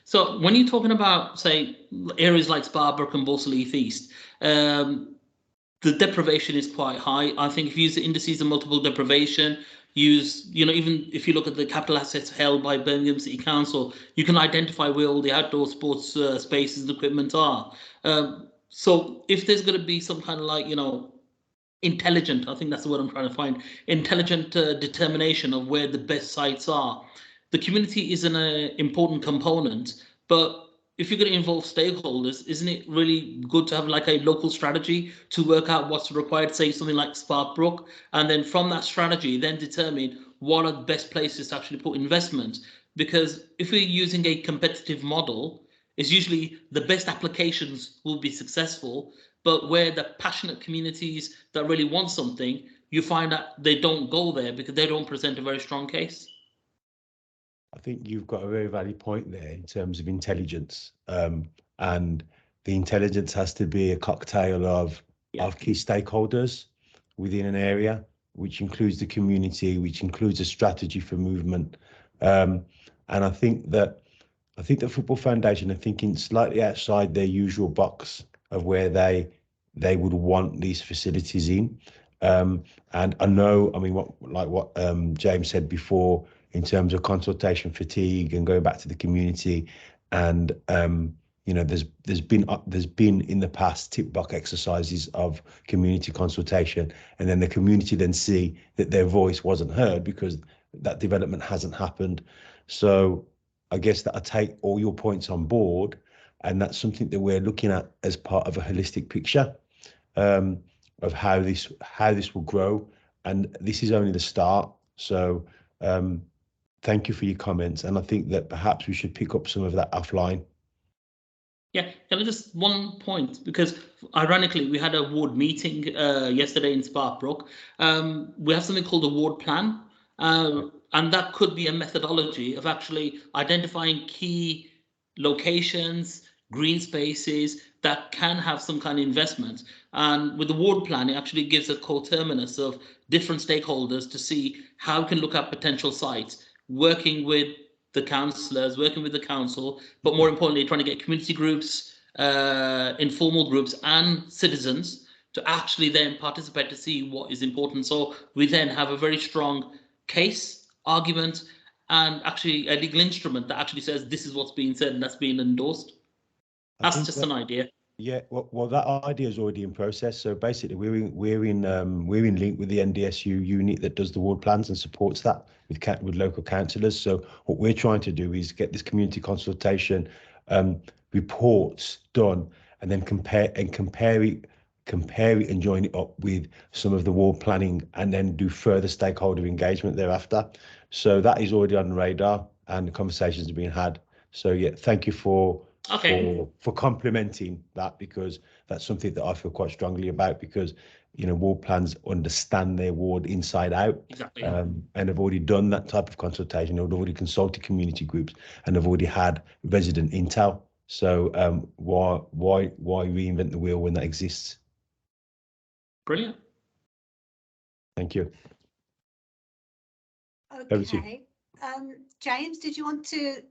So when you're talking about, say, areas like Sparbrook and Balsall Heath East, the deprivation is quite high. I think if you use the indices of multiple deprivation, even if you look at the capital assets held by Birmingham City Council, you can identify where all the outdoor sports spaces and equipment are. So if there's going to be some kind of intelligent, I think that's the word I'm trying to find, intelligent determination of where the best sites are. The community is an important component, but if you're going to involve stakeholders, isn't it really good to have like a local strategy to work out what's required, say something like Sparkbrook, and then from that strategy, then determine what are the best places to actually put investment? Because if we're using a competitive model, it's usually the best applications will be successful, but where the passionate communities that really want something, you find that they don't go there because they don't present a very strong case. I think you've got a very valid point there in terms of intelligence, and the intelligence has to be a cocktail of key stakeholders within an area, which includes the community, which includes a strategy for movement. And I think that the Football Foundation are thinking slightly outside their usual box of where they would want these facilities in. And I know, I mean, what James said before, in terms of consultation fatigue and going back to the community, and there's been in the past tick box exercises of community consultation, and then the community then see that their voice wasn't heard because that development hasn't happened. So I guess that I take all your points on board, and that's something that we're looking at as part of a holistic picture of how this will grow, and this is only the start. So thank you for your comments, and I think that perhaps we should pick up some of that offline. Yeah, can I just one point, because ironically we had a ward meeting yesterday in Sparkbrook. We have something called a ward plan, and that could be a methodology of actually identifying key locations, green spaces that can have some kind of investment. And with the ward plan, it actually gives a coterminus of different stakeholders to see how we can look at potential sites, working with the councillors, working with the council, but more importantly, trying to get community groups, informal groups and citizens to actually then participate to see what is important. So we then have a very strong case, argument, and actually a legal instrument that actually says this is what's being said and that's being endorsed. That's just an idea. Yeah, well, that idea is already in process. So basically, we're in link with the NDSU unit that does the ward plans and supports that with local councillors. So what we're trying to do is get this community consultation reports done, and then compare it and join it up with some of the ward planning, and then do further stakeholder engagement thereafter. So that is already on the radar, and the conversations are being had. So yeah, thank you for complimenting that, because that's something that I feel quite strongly about, because ward plans understand their ward inside out. Exactly. And have already done that type of consultation. They've already consulted community groups and have already had resident intel. So why reinvent the wheel when that exists? Brilliant. Thank you. Okay. James, did you want to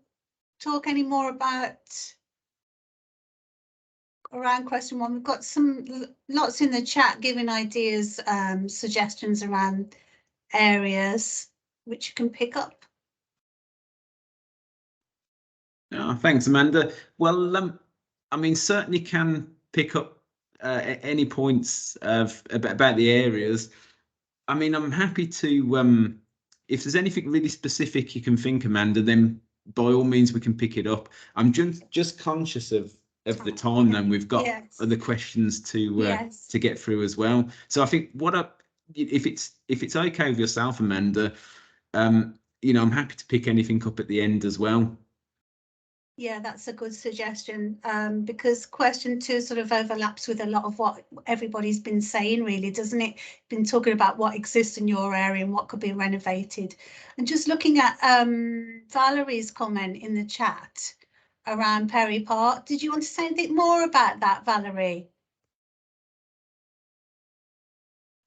talk any more about around question one? We've got lots in the chat giving ideas, suggestions around areas which you can pick up. Thanks, Amanda. Well, I mean, certainly can pick up any points about the areas. I mean, I'm happy to, if there's anything really specific you can think, Amanda, then by all means we can pick it up. I'm just conscious of the time, then we've got other questions to get through as well. So I think if it's okay with yourself, Amanda, I'm happy to pick anything up at the end as well. Yeah, that's a good suggestion, because question 2 sort of overlaps with a lot of what everybody's been saying, really, doesn't it? Been talking about what exists in your area and what could be renovated. And just looking at Valerie's comment in the chat around Perry Park, did you want to say anything more about that, Valerie?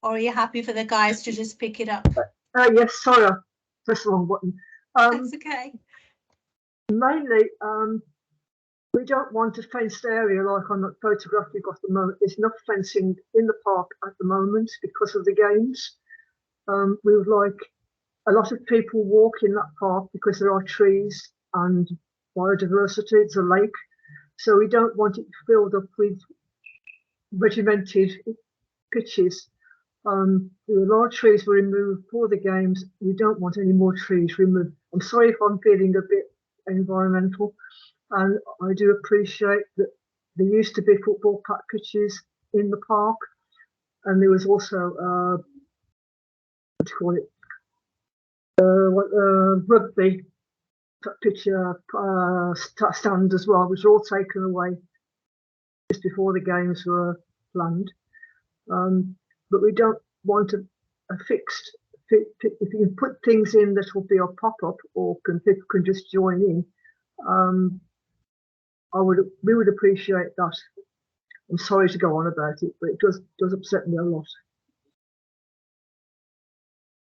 Or are you happy for the guys to just pick it up? Yes, sorry, I pressed the wrong button. That's okay. Mainly, we don't want a fenced area like on the photograph you've got at the moment. There's enough fencing in the park at the moment because of the games. We would like a lot of people walk in that park because there are trees and biodiversity. It's a lake. So we don't want it filled up with regimented pitches. The large trees were removed for the games. We don't want any more trees removed. I'm sorry if I'm feeling a bit environmental, and I do appreciate that there used to be football pitches in the park, and there was also what do you call it, rugby pitch stand as well, which were all taken away just before the games were planned. But we don't want a fixed. If you can put things in that will be a pop-up, or people can just join in, we would appreciate that. I'm sorry to go on about it, but it does upset me a lot.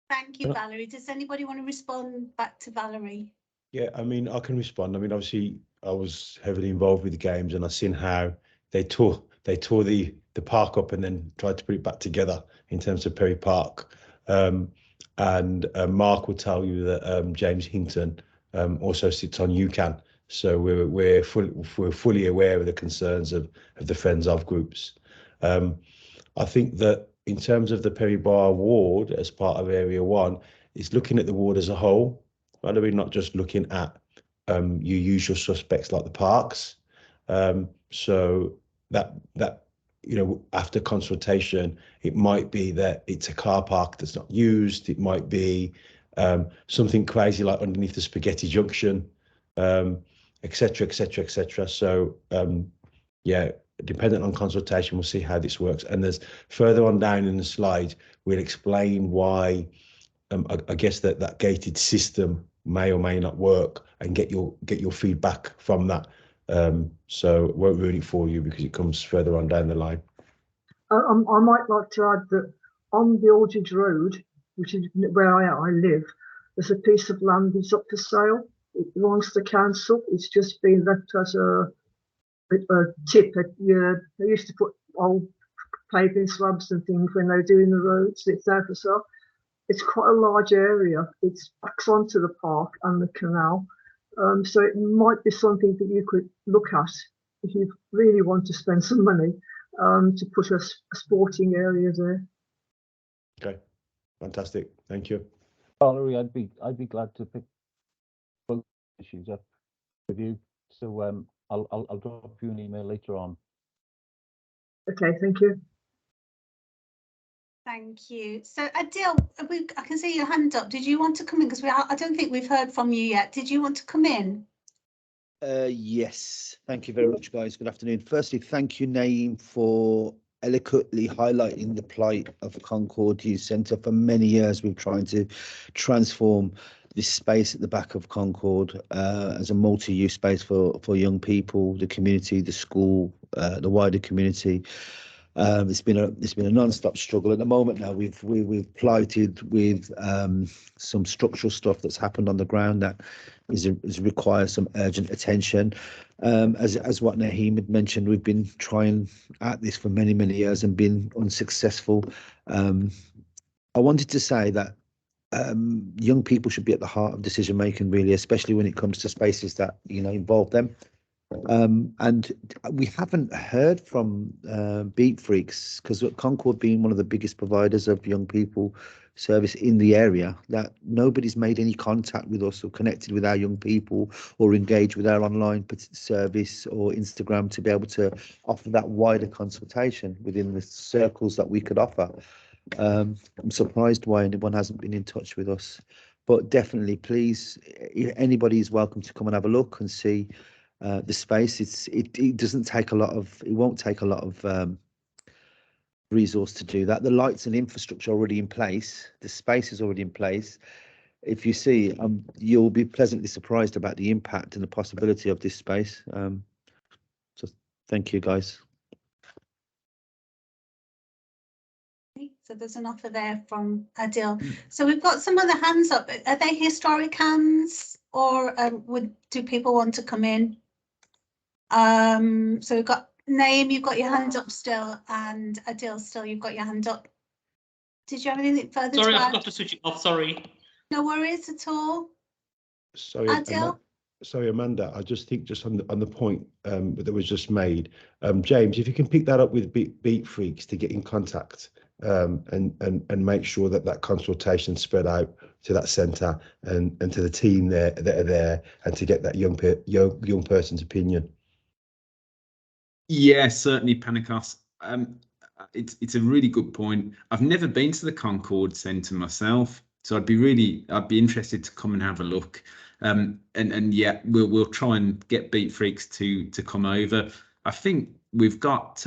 Thank you, Valerie. Does anybody want to respond back to Valerie? Yeah, I mean, I can respond. I mean, obviously, I was heavily involved with the games, and I've seen how they tore the park up and then tried to put it back together in terms of Perry Park. And Mark will tell you that James Hinton also sits on UCAN, so we're fully aware of the concerns of the Friends of groups. I think that in terms of the Perry Bar ward as part of Area 1, it's looking at the ward as a whole. By the way, not just looking at your usual suspects like the parks. So that you know, after consultation, it might be that it's a car park that's not used. It might be something crazy like underneath the Spaghetti Junction, etc., etc., etc. So yeah, dependent on consultation, we'll see how this works. And there's further on down in the slide, we'll explain why I guess that gated system may or may not work, and get your feedback from that. So it won't ruin it for you because it comes further on down the line. I might like to add that on the Aldridge Road, which is where I live, there's a piece of land that's up for sale. It belongs to the council. It's just been left as a tip. They used to put old paving slabs and things when they were doing the roads. It's there for sale. It's quite a large area. It's backs onto the park and the canal. So it might be something that you could look at if you really want to spend some money to put a sporting area there. Okay, fantastic. Thank you, Valerie. I'd be glad to pick both issues up with you. So I'll drop you an email later on. Okay, thank you. Thank you. So Adil, I can see your hand up. Did you want to come in? Because I don't think we've heard from you yet. Did you want to come in? Yes, thank you very much, guys. Good afternoon. Firstly, thank you, Naeem, for eloquently highlighting the plight of Concord Youth Centre. For many years, we've tried to transform this space at the back of Concord as a multi-use space for young people, the community, the school, the wider community. It's been a non-stop struggle. At the moment now, we've plighted with some structural stuff that's happened on the ground that requires some urgent attention. As what Naeem had mentioned, we've been trying at this for many years and been unsuccessful. I wanted to say that young people should be at the heart of decision making, really, especially when it comes to spaces that involve them. And we haven't heard from Beat Freaks, because Concord being one of the biggest providers of young people service in the area, that nobody's made any contact with us or connected with our young people or engaged with our online service or Instagram to be able to offer that wider consultation within the circles that we could offer. I'm surprised why anyone hasn't been in touch with us, but definitely, please, anybody is welcome to come and have a look and see the space. It doesn't take a lot of, it won't take a lot of resource to do that. The lights and infrastructure are already in place. The space is already in place. If you see, you'll be pleasantly surprised about the impact and the possibility of this space. So thank you, guys. So there's an offer there from Adil. So we've got some other hands up. Are they historic hands? or do people want to come in? So we've got Naeem, you've got your hand up still, and Adil still, you've got your hand up. Did you have anything further Sorry, to I add? forgot to switch it off. Sorry. No worries at all. Sorry, Adil? sorry, Amanda. I just think just on the point that was just made, James, if you can pick that up with Beat Freaks to get in contact and make sure that consultation spread out to that centre and to the team there that are there, and to get that young person's opinion. Yeah, certainly, Panikos. It's a really good point. I've never been to the Concord Centre myself, so I'd be interested to come and have a look. And yeah, we'll try and get Beat Freaks to come over. I think we've got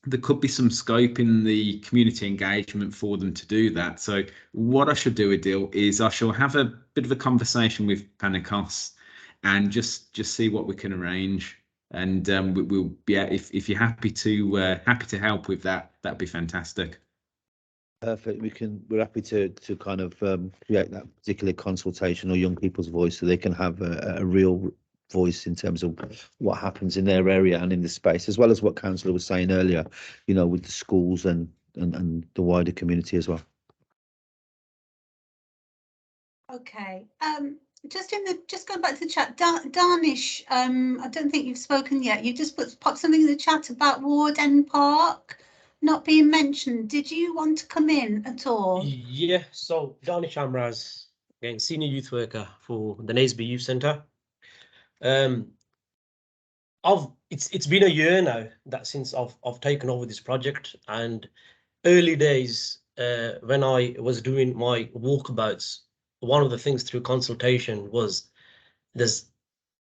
there could be some scope in the community engagement for them to do that. So what I should do, Adil, is I shall have a bit of a conversation with Panikos and just see what we can arrange. And we'll yeah, if you're happy to help with that, that'd be fantastic. Perfect. We're happy to kind of create that particular consultation or young people's voice, so they can have a real voice in terms of what happens in their area and in the space, as well as what Councillor was saying earlier, you know, with the schools and the wider community as well. Okay. Just going back to the chat, Darnish, I don't think you've spoken yet. You just popped something in the chat about Ward End Park not being mentioned. Did you want to come in at all? Yeah, so Darnish Amraz, again, senior youth worker for the Naseby Youth Centre. It's been a year now that since I've taken over this project, and early days when I was doing my walkabouts, one of the things through consultation was there's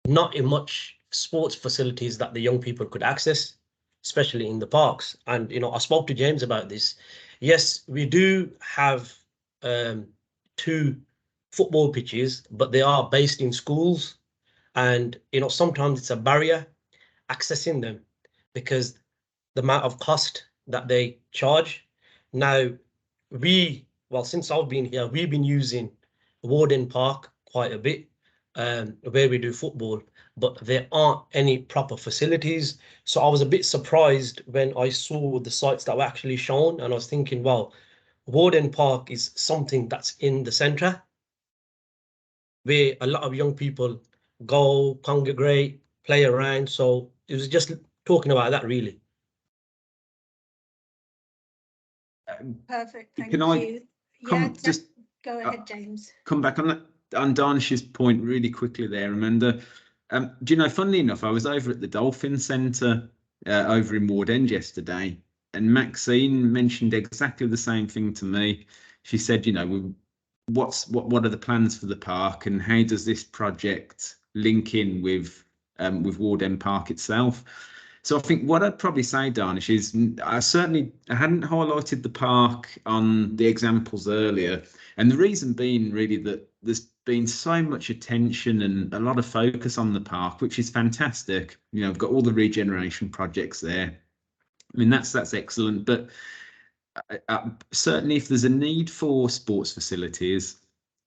not much sports facilities that the young people could access, especially in the parks. And you know, I spoke to James about this. Yes, we do have 2 football pitches, but they are based in schools, and you know, sometimes it's a barrier accessing them because the amount of cost that they charge. Now, since I've been here, we've been using Ward End Park quite a bit, where we do football, but there aren't any proper facilities. So I was a bit surprised when I saw the sites that were actually shown, and I was thinking, well, Ward End Park is something that's in the centre, where a lot of young people go, congregate, play around. So it was just talking about that, really. Perfect. Thank Can you. I Yeah, just go ahead, James. come back on Darnish's point really quickly there, Amanda? Do you know, funnily enough, I was over at the Dolphin Centre over in Ward End yesterday, and Maxine mentioned exactly the same thing to me. She said, you know, what are the plans for the park, and how does this project link in with Ward End Park itself? So I think what I'd probably say, Darnish, is I hadn't highlighted the park on the examples earlier, and the reason being really that there's been so much attention and a lot of focus on the park, which is fantastic. You know, we've got all the regeneration projects there. I mean, that's excellent, but certainly if there's a need for sports facilities,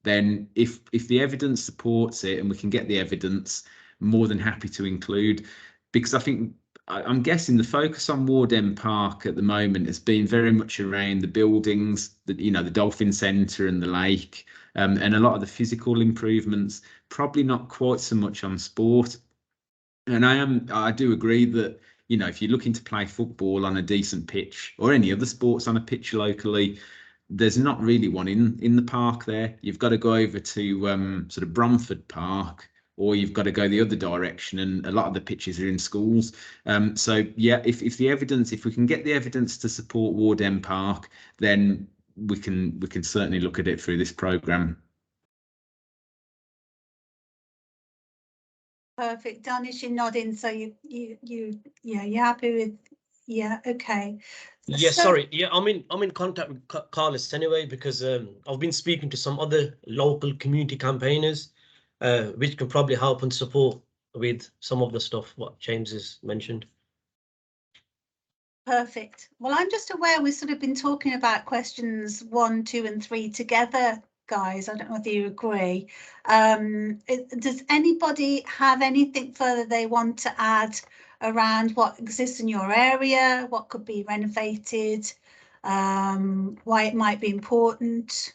then if the evidence supports it and we can get the evidence, more than happy to include, because I think I'm guessing the focus on Ward End Park at the moment has been very much around the buildings, you know, the Dolphin Centre and the lake, and a lot of the physical improvements, probably not quite so much on sport. And I do agree that, you know, if you're looking to play football on a decent pitch or any other sports on a pitch locally, there's not really one in the park there. You've got to go over to sort of Bromford Park, or you've got to go the other direction, and a lot of the pitches are in schools. So yeah, if we can get the evidence to support Ward End Park, then we can certainly look at it through this programme. Perfect. Darnish, you're nodding, so you're happy with, yeah, okay. Yeah, So- sorry. Yeah, I'm in contact with Carlos anyway, because I've been speaking to some other local community campaigners, which can probably help and support with some of the stuff what James has mentioned. Perfect. Well, I'm just aware we've sort of been talking about questions 1, 2, and 3 together guys. I don't know whether you agree. Does anybody have anything further they want to add around what exists in your area, what could be renovated, why it might be important?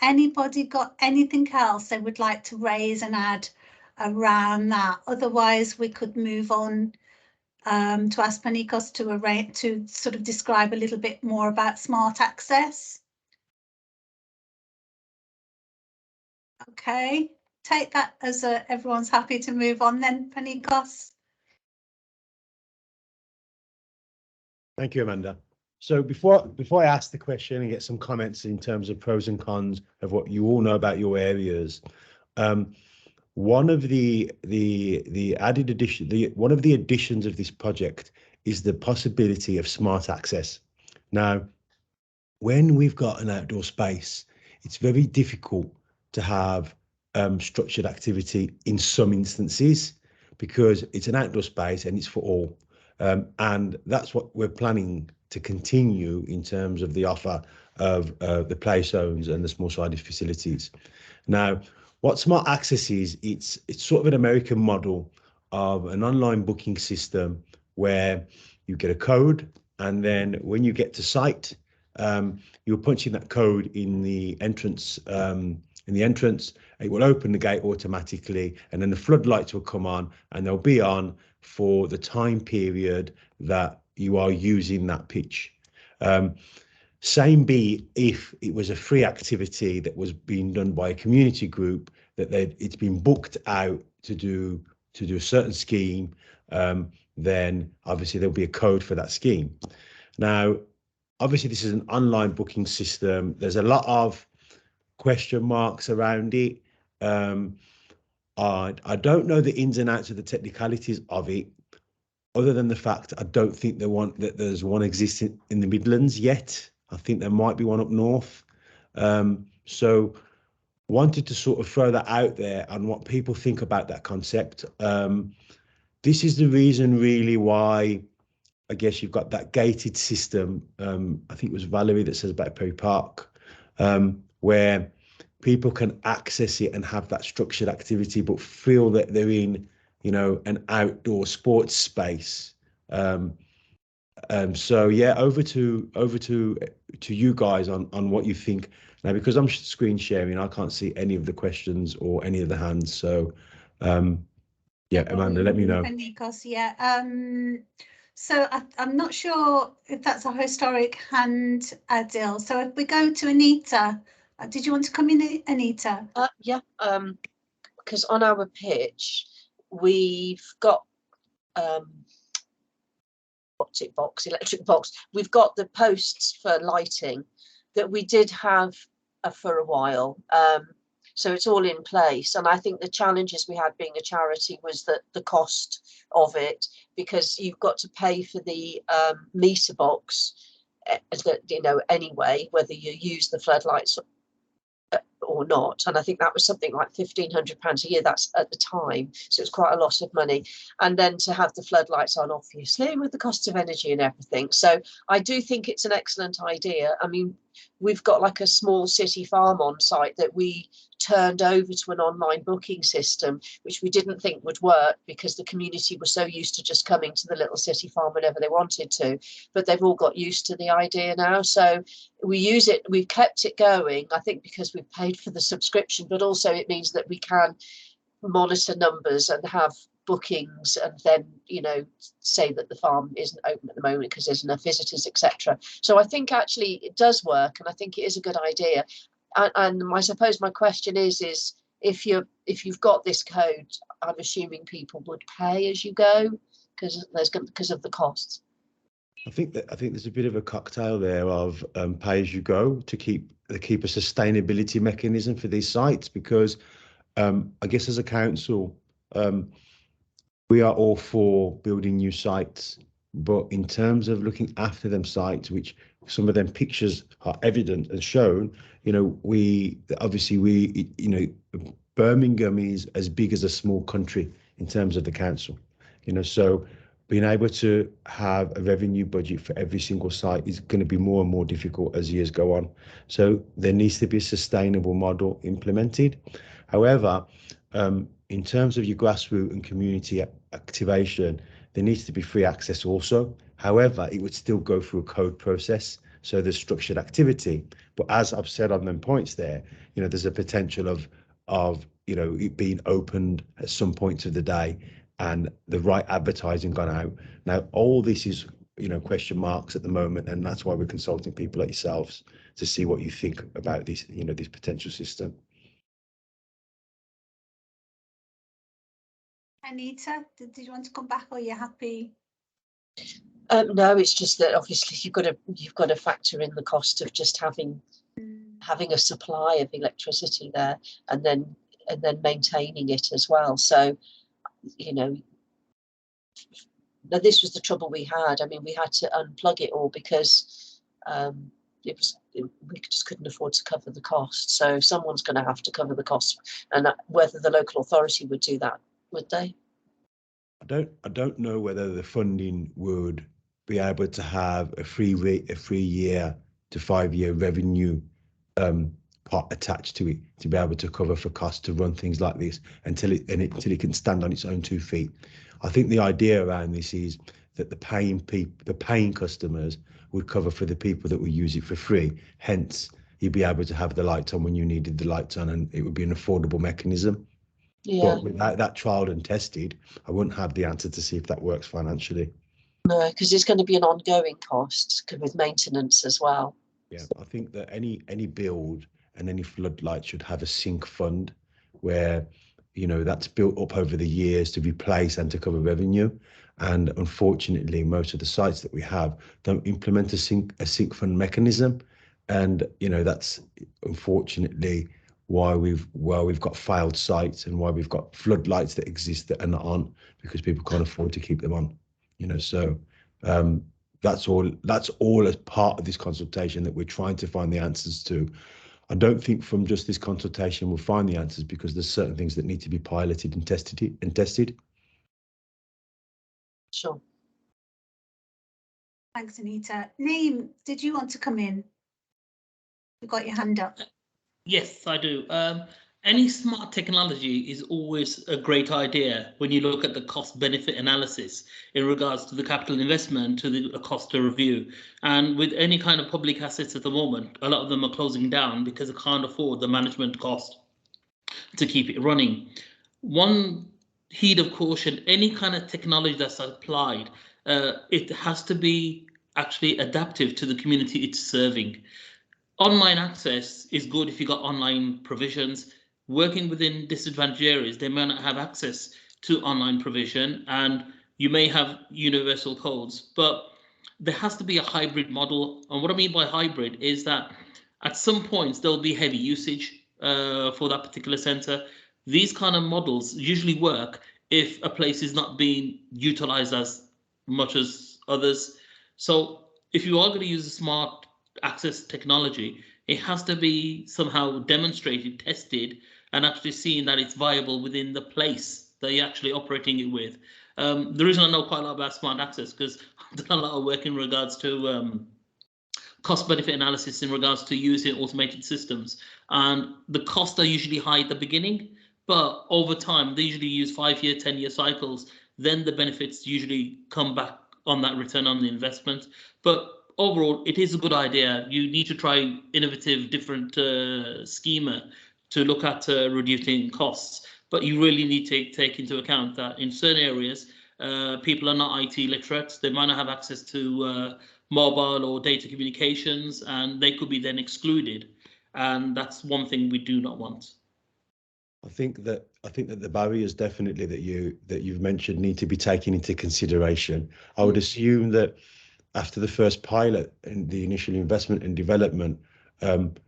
Anybody got anything else they would like to raise and add around that? Otherwise, we could move on to ask Panicos to sort of describe a little bit more about smart access. Okay, take that as everyone's happy to move on then, Panicos. Thank you, Amanda. So before I ask the question and get some comments in terms of pros and cons of what you all know about your areas, one of the added addition, one of the additions of this project is the possibility of smart access. Now, when we've got an outdoor space, it's very difficult to have structured activity in some instances because it's an outdoor space and it's for all. And that's what we're planning to continue in terms of the offer of the play zones and the small-sided facilities. Now, what smart access is, it's sort of an American model of an online booking system where you get a code, and then when you get to site, you're punching that code in the entrance. It will open the gate automatically, and then the floodlights will come on, and they'll be on for the time period that you are using that pitch. Same be if it was a free activity that was being done by a community group that it's been booked out to do a certain scheme, then obviously there'll be a code for that scheme. Now, obviously this is an online booking system. There's a lot of question marks around it. I don't know the ins and outs of the technicalities of it, other than the fact I don't think there's one existing in the Midlands yet. I think there might be one up north. So wanted to sort of throw that out there and what people think about that concept. This is the reason really why I guess you've got that gated system. I think it was Valerie that says about Perry Park, where people can access it and have that structured activity, but feel that they're in, you know, an outdoor sports space. So yeah, over to you guys on what you think. Now, because I'm screen sharing, I can't see any of the questions or any of the hands. So yeah, Amanda, let me know. Panicos, yeah. So I'm not sure if that's a historic hand, Adil. So if we go to Anita, did you want to come in, Anita? Yeah, because on our pitch, we've got electric box. We've got the posts for lighting that we did have for a while. So it's all in place. And I think the challenges we had being a charity was that the cost of it, because you've got to pay for the meter box, you know, anyway, whether you use the floodlights or not. And I think that was something like £1,500 a year. That's at the time, so it's quite a lot of money. And then to have the floodlights on, obviously, with the cost of energy and everything. So I do think it's an excellent idea. I mean, we've got like a small city farm on site that we turned over to an online booking system, which we didn't think would work because the community was so used to just coming to the little city farm whenever they wanted to. But they've all got used to the idea now. So we use it, we've kept it going, I think, because we've paid for the subscription, but also it means that we can monitor numbers and have bookings, and then, you know, say that the farm isn't open at the moment because there's enough visitors, etc. So I think actually it does work, and I think it is a good idea. And I suppose my question is if you've got this code, I'm assuming people would pay as you go because of the costs. I think there's a bit of a cocktail there of pay as you go to keep a sustainability mechanism for these sites, because I guess as a council, we are all for building new sites, but in terms of looking after them sites, which some of them pictures are evident and shown, you know, we you know, Birmingham is as big as a small country in terms of the council, you know, so being able to have a revenue budget for every single site is going to be more and more difficult as years go on. So there needs to be a sustainable model implemented. However, in terms of your grassroots and community activation, there needs to be free access also. However, it would still go through a code process. So there's structured activity. But as I've said on them points there, you know, there's a potential of you know, it being opened at some points of the day and the right advertising gone out. Now, all this is, you know, question marks at the moment, and that's why we're consulting people like yourselves to see what you think about this, you know, this potential system. Anita, did you want to come back, or are you happy? No, it's just that obviously you've got to factor in the cost of just having a supply of electricity there, and then maintaining it as well. So, you know, this was the trouble we had. I mean, we had to unplug it all because we just couldn't afford to cover the cost. So someone's going to have to cover the cost, and whether the local authority would do that, would they? I don't know whether the funding would be able to have a 3 year to 5 year revenue part attached to it to be able to cover for costs to run things like this until it can stand on its own 2 feet. I think the idea around this is that the paying customers would cover for the people that will use it for free. Hence, you'd be able to have the lights on when you needed the lights on, and it would be an affordable mechanism. Yeah. But without that trialed and tested, I wouldn't have the answer to see if that works financially. No, because it's going to be an ongoing cost with maintenance as well. Yeah, I think that any build and any floodlight should have a sink fund where, you know, that's built up over the years to replace and to cover revenue. And unfortunately, most of the sites that we have don't implement a sink fund mechanism. And, you know, that's unfortunately why we've got failed sites and why we've got floodlights that exist that are not on because people can't afford to keep them on, you know. So that's all as part of this consultation that we're trying to find the answers to. I don't think from just this consultation we'll find the answers, because there's certain things that need to be piloted and tested. Sure. Thanks, Anita. Naeem, did you want to come in? You've got your hand up. Yes, I do. Any smart technology is always a great idea when you look at the cost benefit analysis in regards to the capital investment to the cost to review. And with any kind of public assets at the moment, a lot of them are closing down because they can't afford the management cost to keep it running. One heed of caution, any kind of technology that's applied, it has to be actually adaptive to the community it's serving. Online access is good if you got online provisions. Working within disadvantaged areas, they may not have access to online provision, and you may have universal codes, but there has to be a hybrid model. And what I mean by hybrid is that at some points there'll be heavy usage for that particular center. These kind of models usually work if a place is not being utilized as much as others. So if you are going to use a smart access technology, it has to be somehow demonstrated, tested, and actually seeing that it's viable within the place that you're actually operating it with. The reason I know quite a lot about smart access because I've done a lot of work in regards to cost benefit analysis in regards to using automated systems, and the costs are usually high at the beginning, but over time they usually use 5-year, 10-year cycles. Then the benefits usually come back on that return on the investment. But overall, it is a good idea. You need to try innovative, different schema to look at reducing costs. But you really need to take into account that in certain areas, people are not IT literate. They might not have access to mobile or data communications, and they could be then excluded. And that's one thing we do not want. I think that the barriers definitely that you've mentioned need to be taken into consideration. I would assume that after the first pilot and the initial investment and development,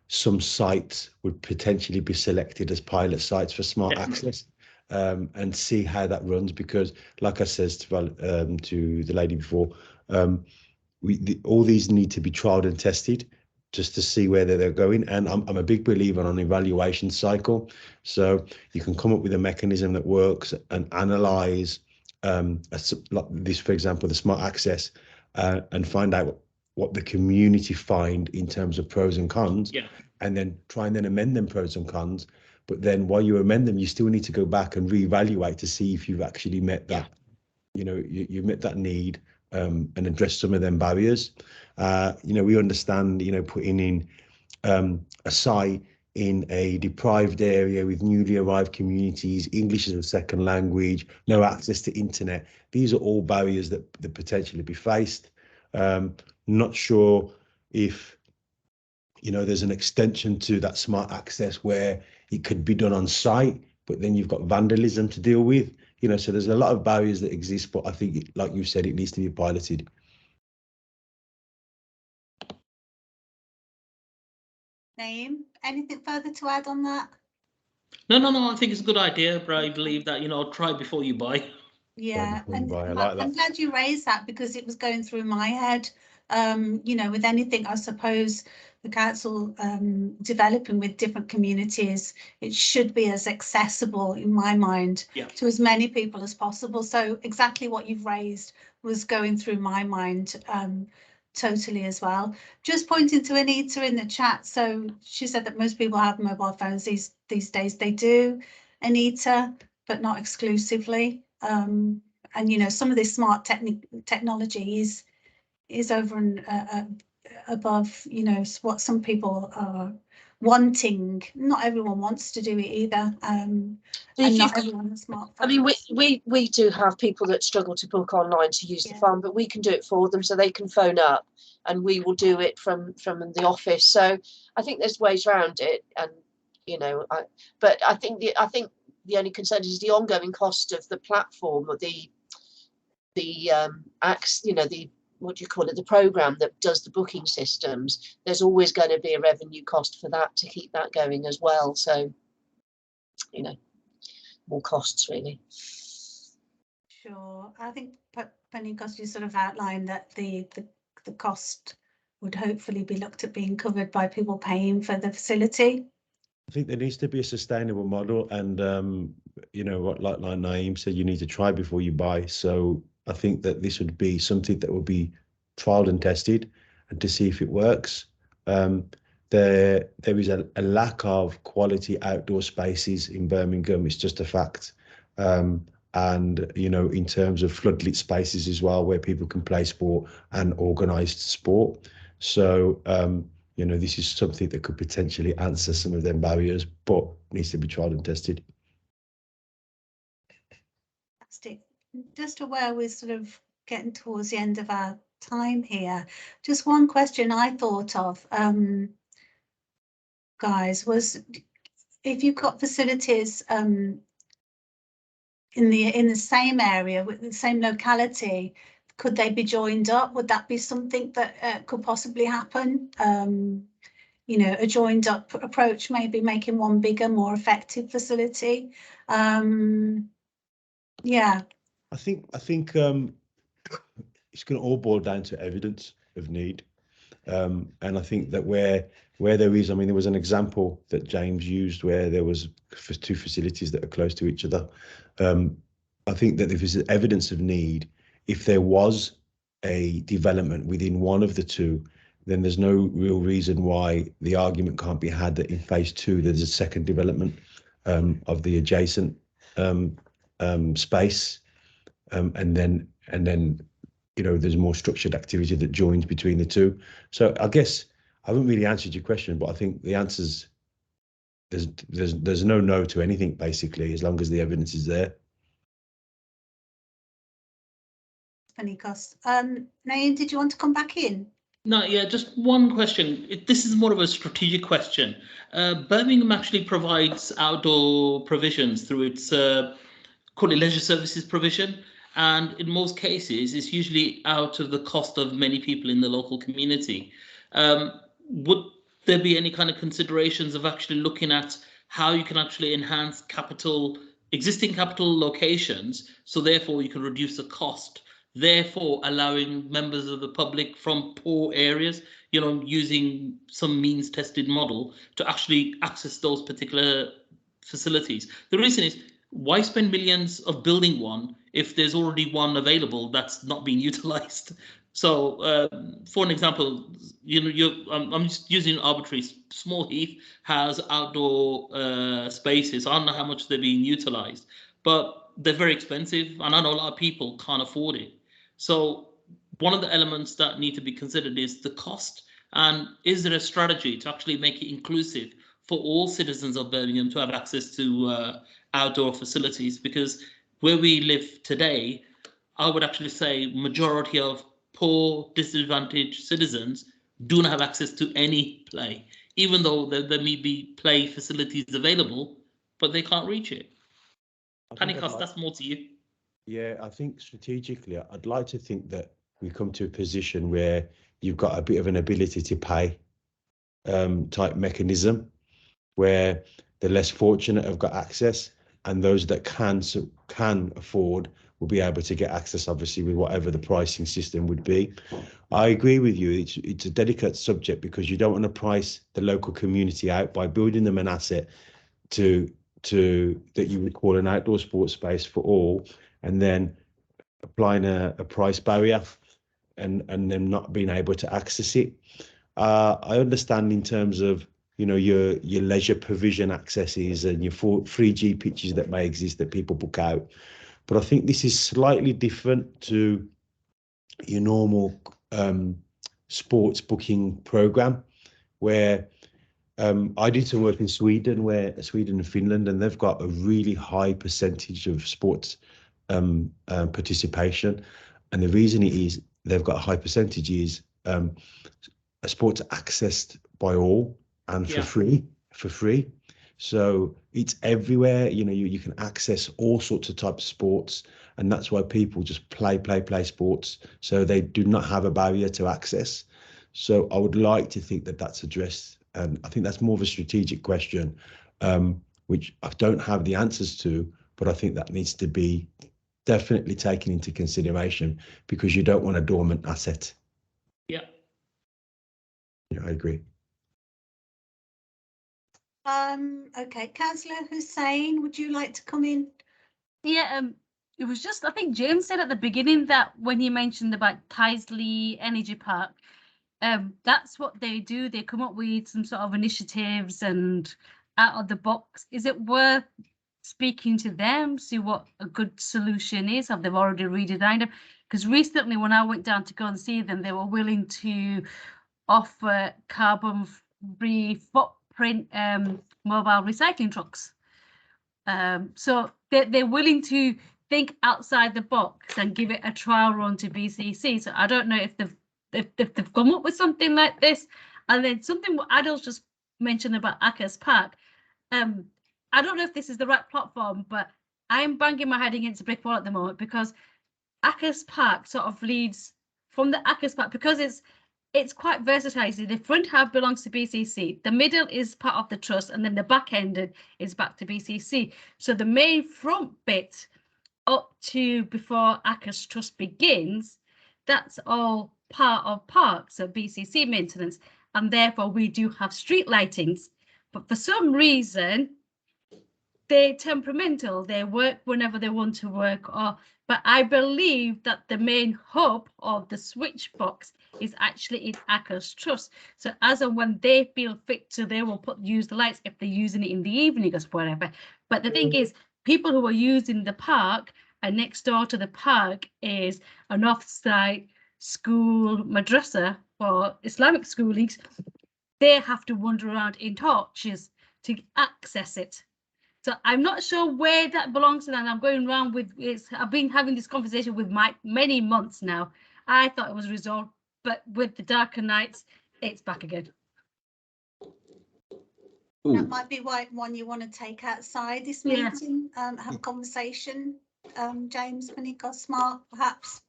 some sites would potentially be selected as pilot sites for smart access, and see how that runs. Because, like I said to the lady before, all these need to be trialed and tested just to see where they're going. And I'm a big believer on an evaluation cycle. So you can come up with a mechanism that works and analyze like this, for example, the smart access, and find out what the community find in terms of pros and cons, Yeah. and then try and then amend them pros and cons. But then while you amend them, you still need to go back and reevaluate to see if you've actually met that, you know, you met that need, and address some of them barriers. You know, we understand, you know, putting in a site in a deprived area with newly arrived communities, English as a second language, no access to internet. These are all barriers that potentially be faced. Not sure if, you know, there's an extension to that smart access where it could be done on site, but then you've got vandalism to deal with, you know, so there's a lot of barriers that exist, but I think, like you said, it needs to be piloted. Naeem, anything further to add on that? No, I think it's a good idea, but I believe that, you know, try before you buy. Yeah, before you and buy, I like I'm that. glad you raised that because it was going through my head. You know, with anything, I suppose the council developing with different communities, it should be as accessible in my mind to as many people as possible. So exactly what you've raised was going through my mind totally as well. Just pointing to Anita in the chat. So she said that most people have mobile phones these days. They do, Anita, but not exclusively. And you know, some of this smart technology is over and above, you know, what some people are wanting. Not everyone wants to do it either. And not everyone has smartphones. I mean, we do have people that struggle to book online to use the farm, but we can do it for them, so they can phone up and we will do it from the office. So I think there's ways around it, and you know, but I think the only concern is the ongoing cost of the platform, or the you know, the, what do you call it, the program that does the booking systems. There's always going to be a revenue cost for that to keep that going as well. So, you know, more costs really. Sure, I think Panicos, you sort of outlined that the cost would hopefully be looked at being covered by people paying for the facility. I think there needs to be a sustainable model, and you know, what, like Naeem said, you need to try before you buy. So I think that this would be something that will be trialed and tested, and to see if it works. There is a lack of quality outdoor spaces in Birmingham. It's just a fact. And you know, in terms of floodlit spaces as well, where people can play sport and organised sport. So you know, this is something that could potentially answer some of them barriers, but needs to be tried and tested. Fantastic. Just aware we're sort of getting towards the end of our time here. Just one question I thought of, guys, was if you've got facilities in the same area with the same locality, could they be joined up? Would that be something that could possibly happen? You know, a joined up approach, maybe making one bigger, more effective facility. Yeah. I think it's going to all boil down to evidence of need. And I think that where there is, I mean, there was an example that James used where there was two facilities that are close to each other. I think that if there's evidence of need, if there was a development within one of the two, then there's no real reason why the argument can't be had that in phase 2 there's a second development of the adjacent space, and then you know, there's more structured activity that joins between the two. So I guess I haven't really answered your question, but I think the answer's there's no to anything basically, as long as the evidence is there. Panicos. Naeem, did you want to come back in? No, yeah, just one question. This is more of a strategic question. Birmingham actually provides outdoor provisions through its call it leisure services provision, and in most cases, it's usually out of the cost of many people in the local community. Would there be any kind of considerations of actually looking at how you can actually enhance existing capital locations, so therefore you can reduce the cost, therefore allowing members of the public from poor areas, you know, using some means tested model to actually access those particular facilities? The reason is, why spend millions of building one if there's already one available that's not being utilized. So for an example, I'm just using arbitrary. Small Heath has outdoor spaces. I don't know how much they're being utilized, but they're very expensive, and I know a lot of people can't afford it. So one of the elements that need to be considered is the cost, and is there a strategy to actually make it inclusive for all citizens of Birmingham to have access to outdoor facilities? Because where we live today, I would actually say majority of poor, disadvantaged citizens do not have access to any play, even though there may be play facilities available, but they can't reach it. Panicos, that's more to you. Yeah, I think strategically, I'd like to think that we come to a position where you've got a bit of an ability to pay type mechanism, where the less fortunate have got access, and those that can afford will be able to get access, obviously, with whatever the pricing system would be. I agree with you. It's a delicate subject, because you don't want to price the local community out by building them an asset to that you would call an outdoor sports space for all, and then applying a price barrier and them not being able to access it. I understand in terms of, you know, your leisure provision accesses and your 3G pitches that may exist that people book out. But I think this is slightly different to your normal sports booking program, where I did some work in Sweden and Finland, and they've got a really high percentage of sports participation. And the reason it is they've got a high percentage is sports accessed by all and for free. So it's everywhere. You know, you can access all sorts of types of sports, and that's why people just play sports. So they do not have a barrier to access. So I would like to think that that's addressed. And I think that's more of a strategic question, which I don't have the answers to, but I think that needs to be definitely taken into consideration, because you don't want a dormant asset. Yeah. Yeah, I agree. Okay, Councillor Hussain, would you like to come in? Yeah, it was just, I think James said at the beginning that when he mentioned about Tyseley Energy Park, that's what they do. They come up with some sort of initiatives and out of the box. Is it worth speaking to them, see what a good solution is? Have they already redesigned them? Because recently when I went down to go and see them, they were willing to offer carbon-free footprint mobile recycling trucks. So they're willing to think outside the box and give it a trial run to BCC. So I don't know if they've come up with something like this. And then something what Adil's just mentioned about Akers Park. I don't know if this is the right platform, but I'm banging my head against a brick wall at the moment, because Akers Park sort of leads from the Akers Park, because it's quite versatile. The front half belongs to BCC, the middle is part of the trust, and then the back end is back to BCC. So the main front bit up to before Akers Trust begins, that's all part of parks, so BCC maintenance, and therefore we do have street lightings. But for some reason, they're temperamental. They work whenever they want to work. But I believe that the main hub of the switch box is actually in Akers Trust. So as and when they feel fit to, they will use the lights if they're using it in the evening or whatever. But the thing is, people who are using the park, and next door to the park is an off-site school madrasa for Islamic schoolings. They have to wander around in torches to access it. So I'm not sure where that belongs to, and I'm going around with it. I've been having this conversation with Mike many months now. I thought it was resolved, but with the darker nights, it's back again. That might be one you want to take outside this meeting, have a conversation. James, Panicos, Mark, perhaps.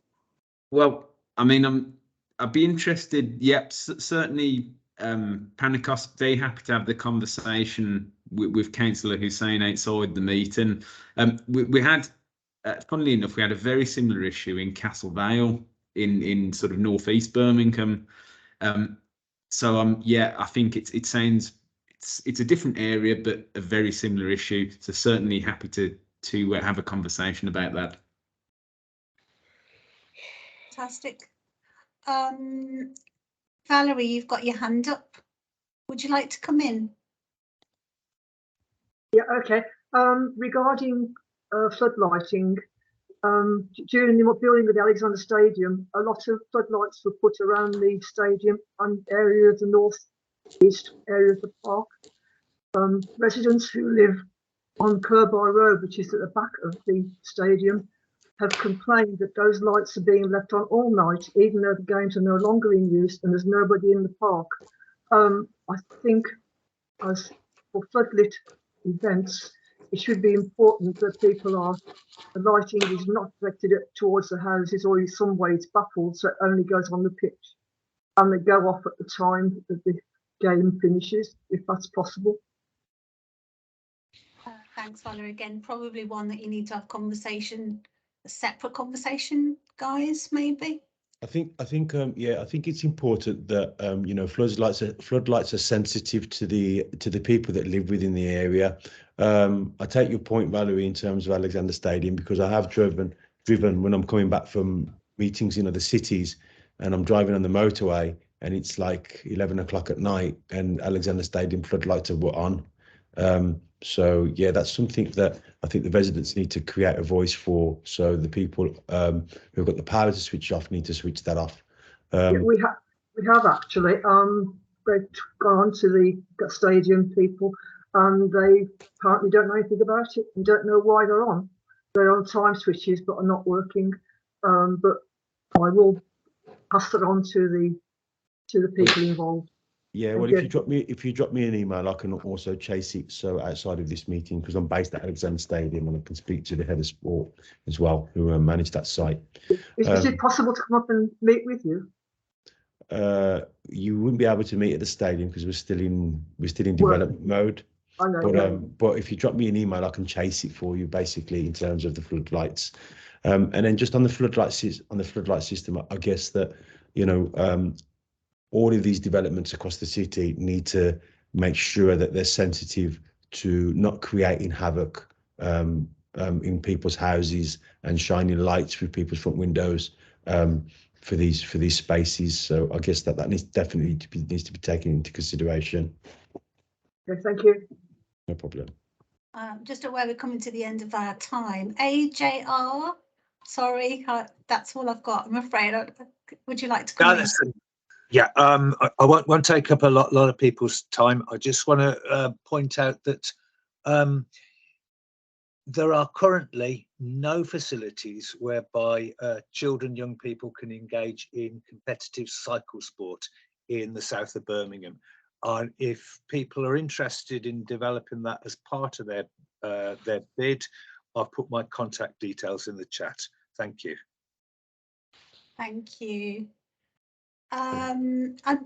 Well, I mean, I'd be interested. Yep, certainly. Panicos, very happy to have the conversation with Councillor Hussain outside the meeting. We had, funnily enough, we had a very similar issue in Castle Vale in sort of northeast Birmingham. Yeah, I think it sounds it's a different area, but a very similar issue. So certainly happy to have a conversation about that. Fantastic. Valerie, you've got your hand up. Would you like to come in? Yeah, okay. Regarding floodlighting, during the building of the Alexander Stadium, a lot of floodlights were put around the stadium and area of the northeast area of the park. Residents who live on Kirby Road, which is at the back of the stadium, have complained that those lights are being left on all night, even though the games are no longer in use and there's nobody in the park. I think as for floodlit events, it should be important that the lighting is not directed towards the houses or in some way it's baffled, so it only goes on the pitch and they go off at the time that the game finishes, if that's possible. Thanks, Valerie. Again, probably one that you need to have a separate conversation, guys, maybe. I think it's important that you know, floodlights are sensitive to the people that live within the area. I take your point, Valerie, in terms of Alexander Stadium, because I have driven when I'm coming back from meetings in other cities, and I'm driving on the motorway, and it's like 11 o'clock at night, and Alexander Stadium floodlights are on. So yeah, that's something that I think the residents need to create a voice for. So the people who've got the power to switch off need to switch that off. Yeah, we have actually. They've gone on to the stadium people, and they apparently don't know anything about it and don't know why they're on. They're on time switches, but are not working. But I will pass it on to the people involved. Yeah, well, if you drop me an email, I can also chase it. So outside of this meeting, because I'm based at Alexander Stadium, and I can speak to the head of sport as well, who manage that site. Is it possible to come up and meet with you? You wouldn't be able to meet at the stadium because we're still in development mode. I know. But if you drop me an email, I can chase it for you, basically, in terms of the floodlights. And then just on the floodlight system, I guess that, you know, all of these developments across the city need to make sure that they're sensitive to not creating havoc in people's houses and shining lights through people's front windows for these spaces. So I guess that needs to be taken into consideration. Okay, thank you. No problem. Just aware we're coming to the end of our time. AJR, sorry, that's all I've got, I'm afraid. Would you like to come in? Yeah, I won't take up a lot of people's time. I just want to point out that there are currently no facilities whereby children, young people can engage in competitive cycle sport in the south of Birmingham. And if people are interested in developing that as part of their bid, I've put my contact details in the chat. Thank you. Thank you. I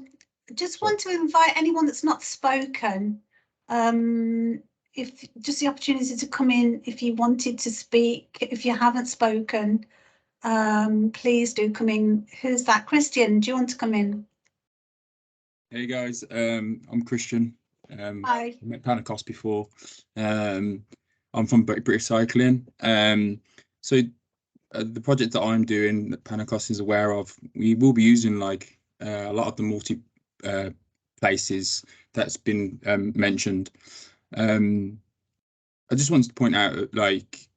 just want to invite anyone that's not spoken, if just the opportunity to come in if you wanted to speak. If you haven't spoken, please do come in. Who's that? Christian, do you want to come in? Hey guys, I'm Christian. Hi. I met Panicos before. I'm from British Cycling. So the project that I'm doing, that Panicos is aware of, we will be using like a lot of the multi places that's been mentioned. I just wanted to point out, like,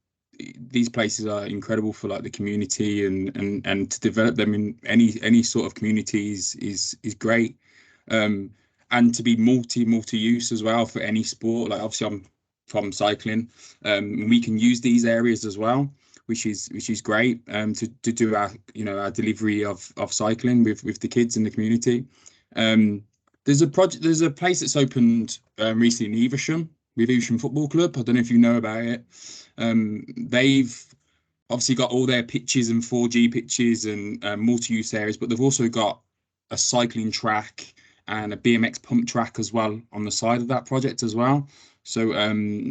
these places are incredible for like the community, and to develop them in any sort of communities is great. And to be multi-use as well for any sport. Like, obviously I'm from cycling, we can use these areas as well, which is great, to do our delivery of cycling with the kids in the community. There's a place that's opened recently in Evesham with Evesham Football Club. I don't know if you know about it. They've obviously got all their pitches and 4G pitches and multi-use areas, but they've also got a cycling track and a BMX pump track as well on the side of that project as well. So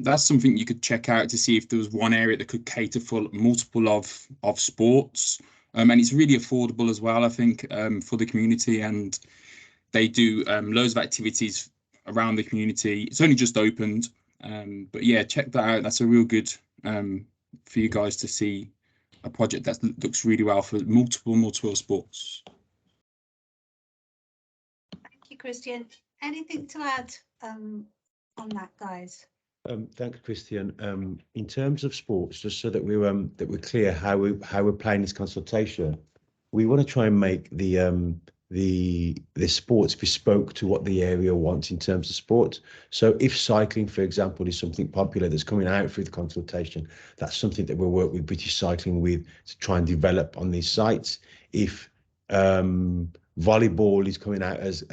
that's something you could check out to see if there was one area that could cater for multiple of sports. And it's really affordable as well, I think, for the community. And they do loads of activities around the community. It's only just opened. But yeah, check that out. That's a real good for you guys to see a project that looks really well for multiple sports. Thank you, Christian. Anything to add on that, guys? Thanks, Christian. In terms of sports, just so that we're clear how we're playing this consultation, we want to try and make the sports bespoke to what the area wants in terms of sports. So if cycling, for example, is something popular that's coming out through the consultation, that's something that we'll work with British Cycling with to try and develop on these sites. If volleyball is coming out as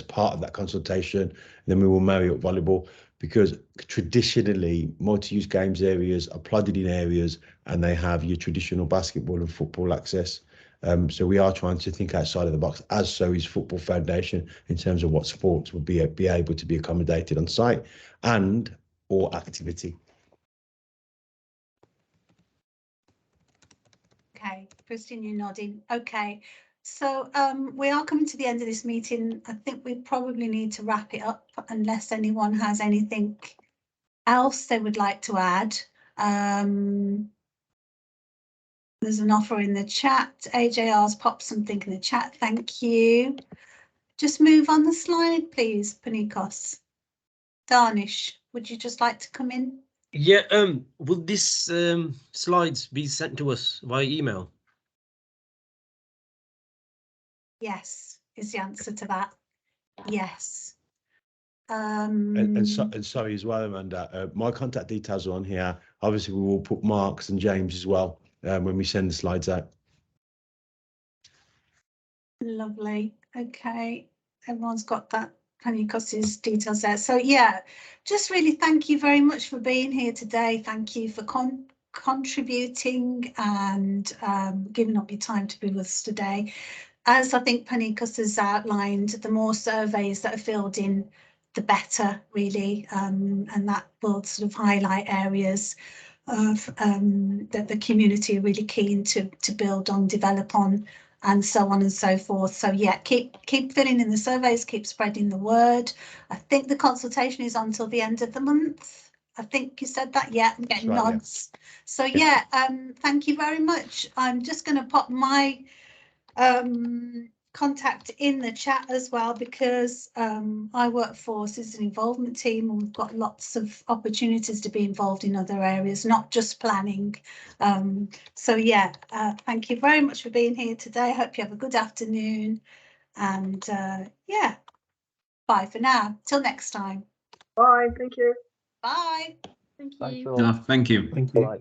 part of that consultation, then we will marry up volleyball, because traditionally multi-use games areas are plodded in areas and they have your traditional basketball and football access. So we are trying to think outside of the box, as so is Football Foundation, in terms of what sports would be able to be accommodated on site and or activity. Okay, Christian, you're nodding. Okay, so we are coming to the end of this meeting. I think we probably need to wrap it up unless anyone has anything else they would like to add. There's an offer in the chat. AJR's popped something in the chat. Thank you. Just move on the slide, please, Panikos. Darnish, would you just like to come in? Yeah, will this slides be sent to us via email? Yes, is the answer to that. Yes. And sorry as well, Amanda, my contact details are on here. Obviously, we will put Mark's and James as well when we send the slides out. Lovely. Okay, everyone's got that. Panikos's details there. So yeah, just really thank you very much for being here today. Thank you for contributing and giving up your time to be with us today. As I think Panikos has outlined, the more surveys that are filled in, the better, really, and that will sort of highlight areas of that the community are really keen to build on, develop on, and so on and so forth. So yeah, keep filling in the surveys, keep spreading the word. I think the consultation is until the end of the month. I think you said that. Yeah, I'm getting That's right, nods. Yeah. So yeah, thank you very much. I'm just going to pop my contact in the chat as well, because I work for Citizen Involvement Team and we've got lots of opportunities to be involved in other areas, not just planning. So yeah, thank you very much for being here today. I hope you have a good afternoon, and yeah, bye for now. Till next time. Bye. Thank you. Bye. Thank Thanks you. all. Thank you. Thank you. Bye.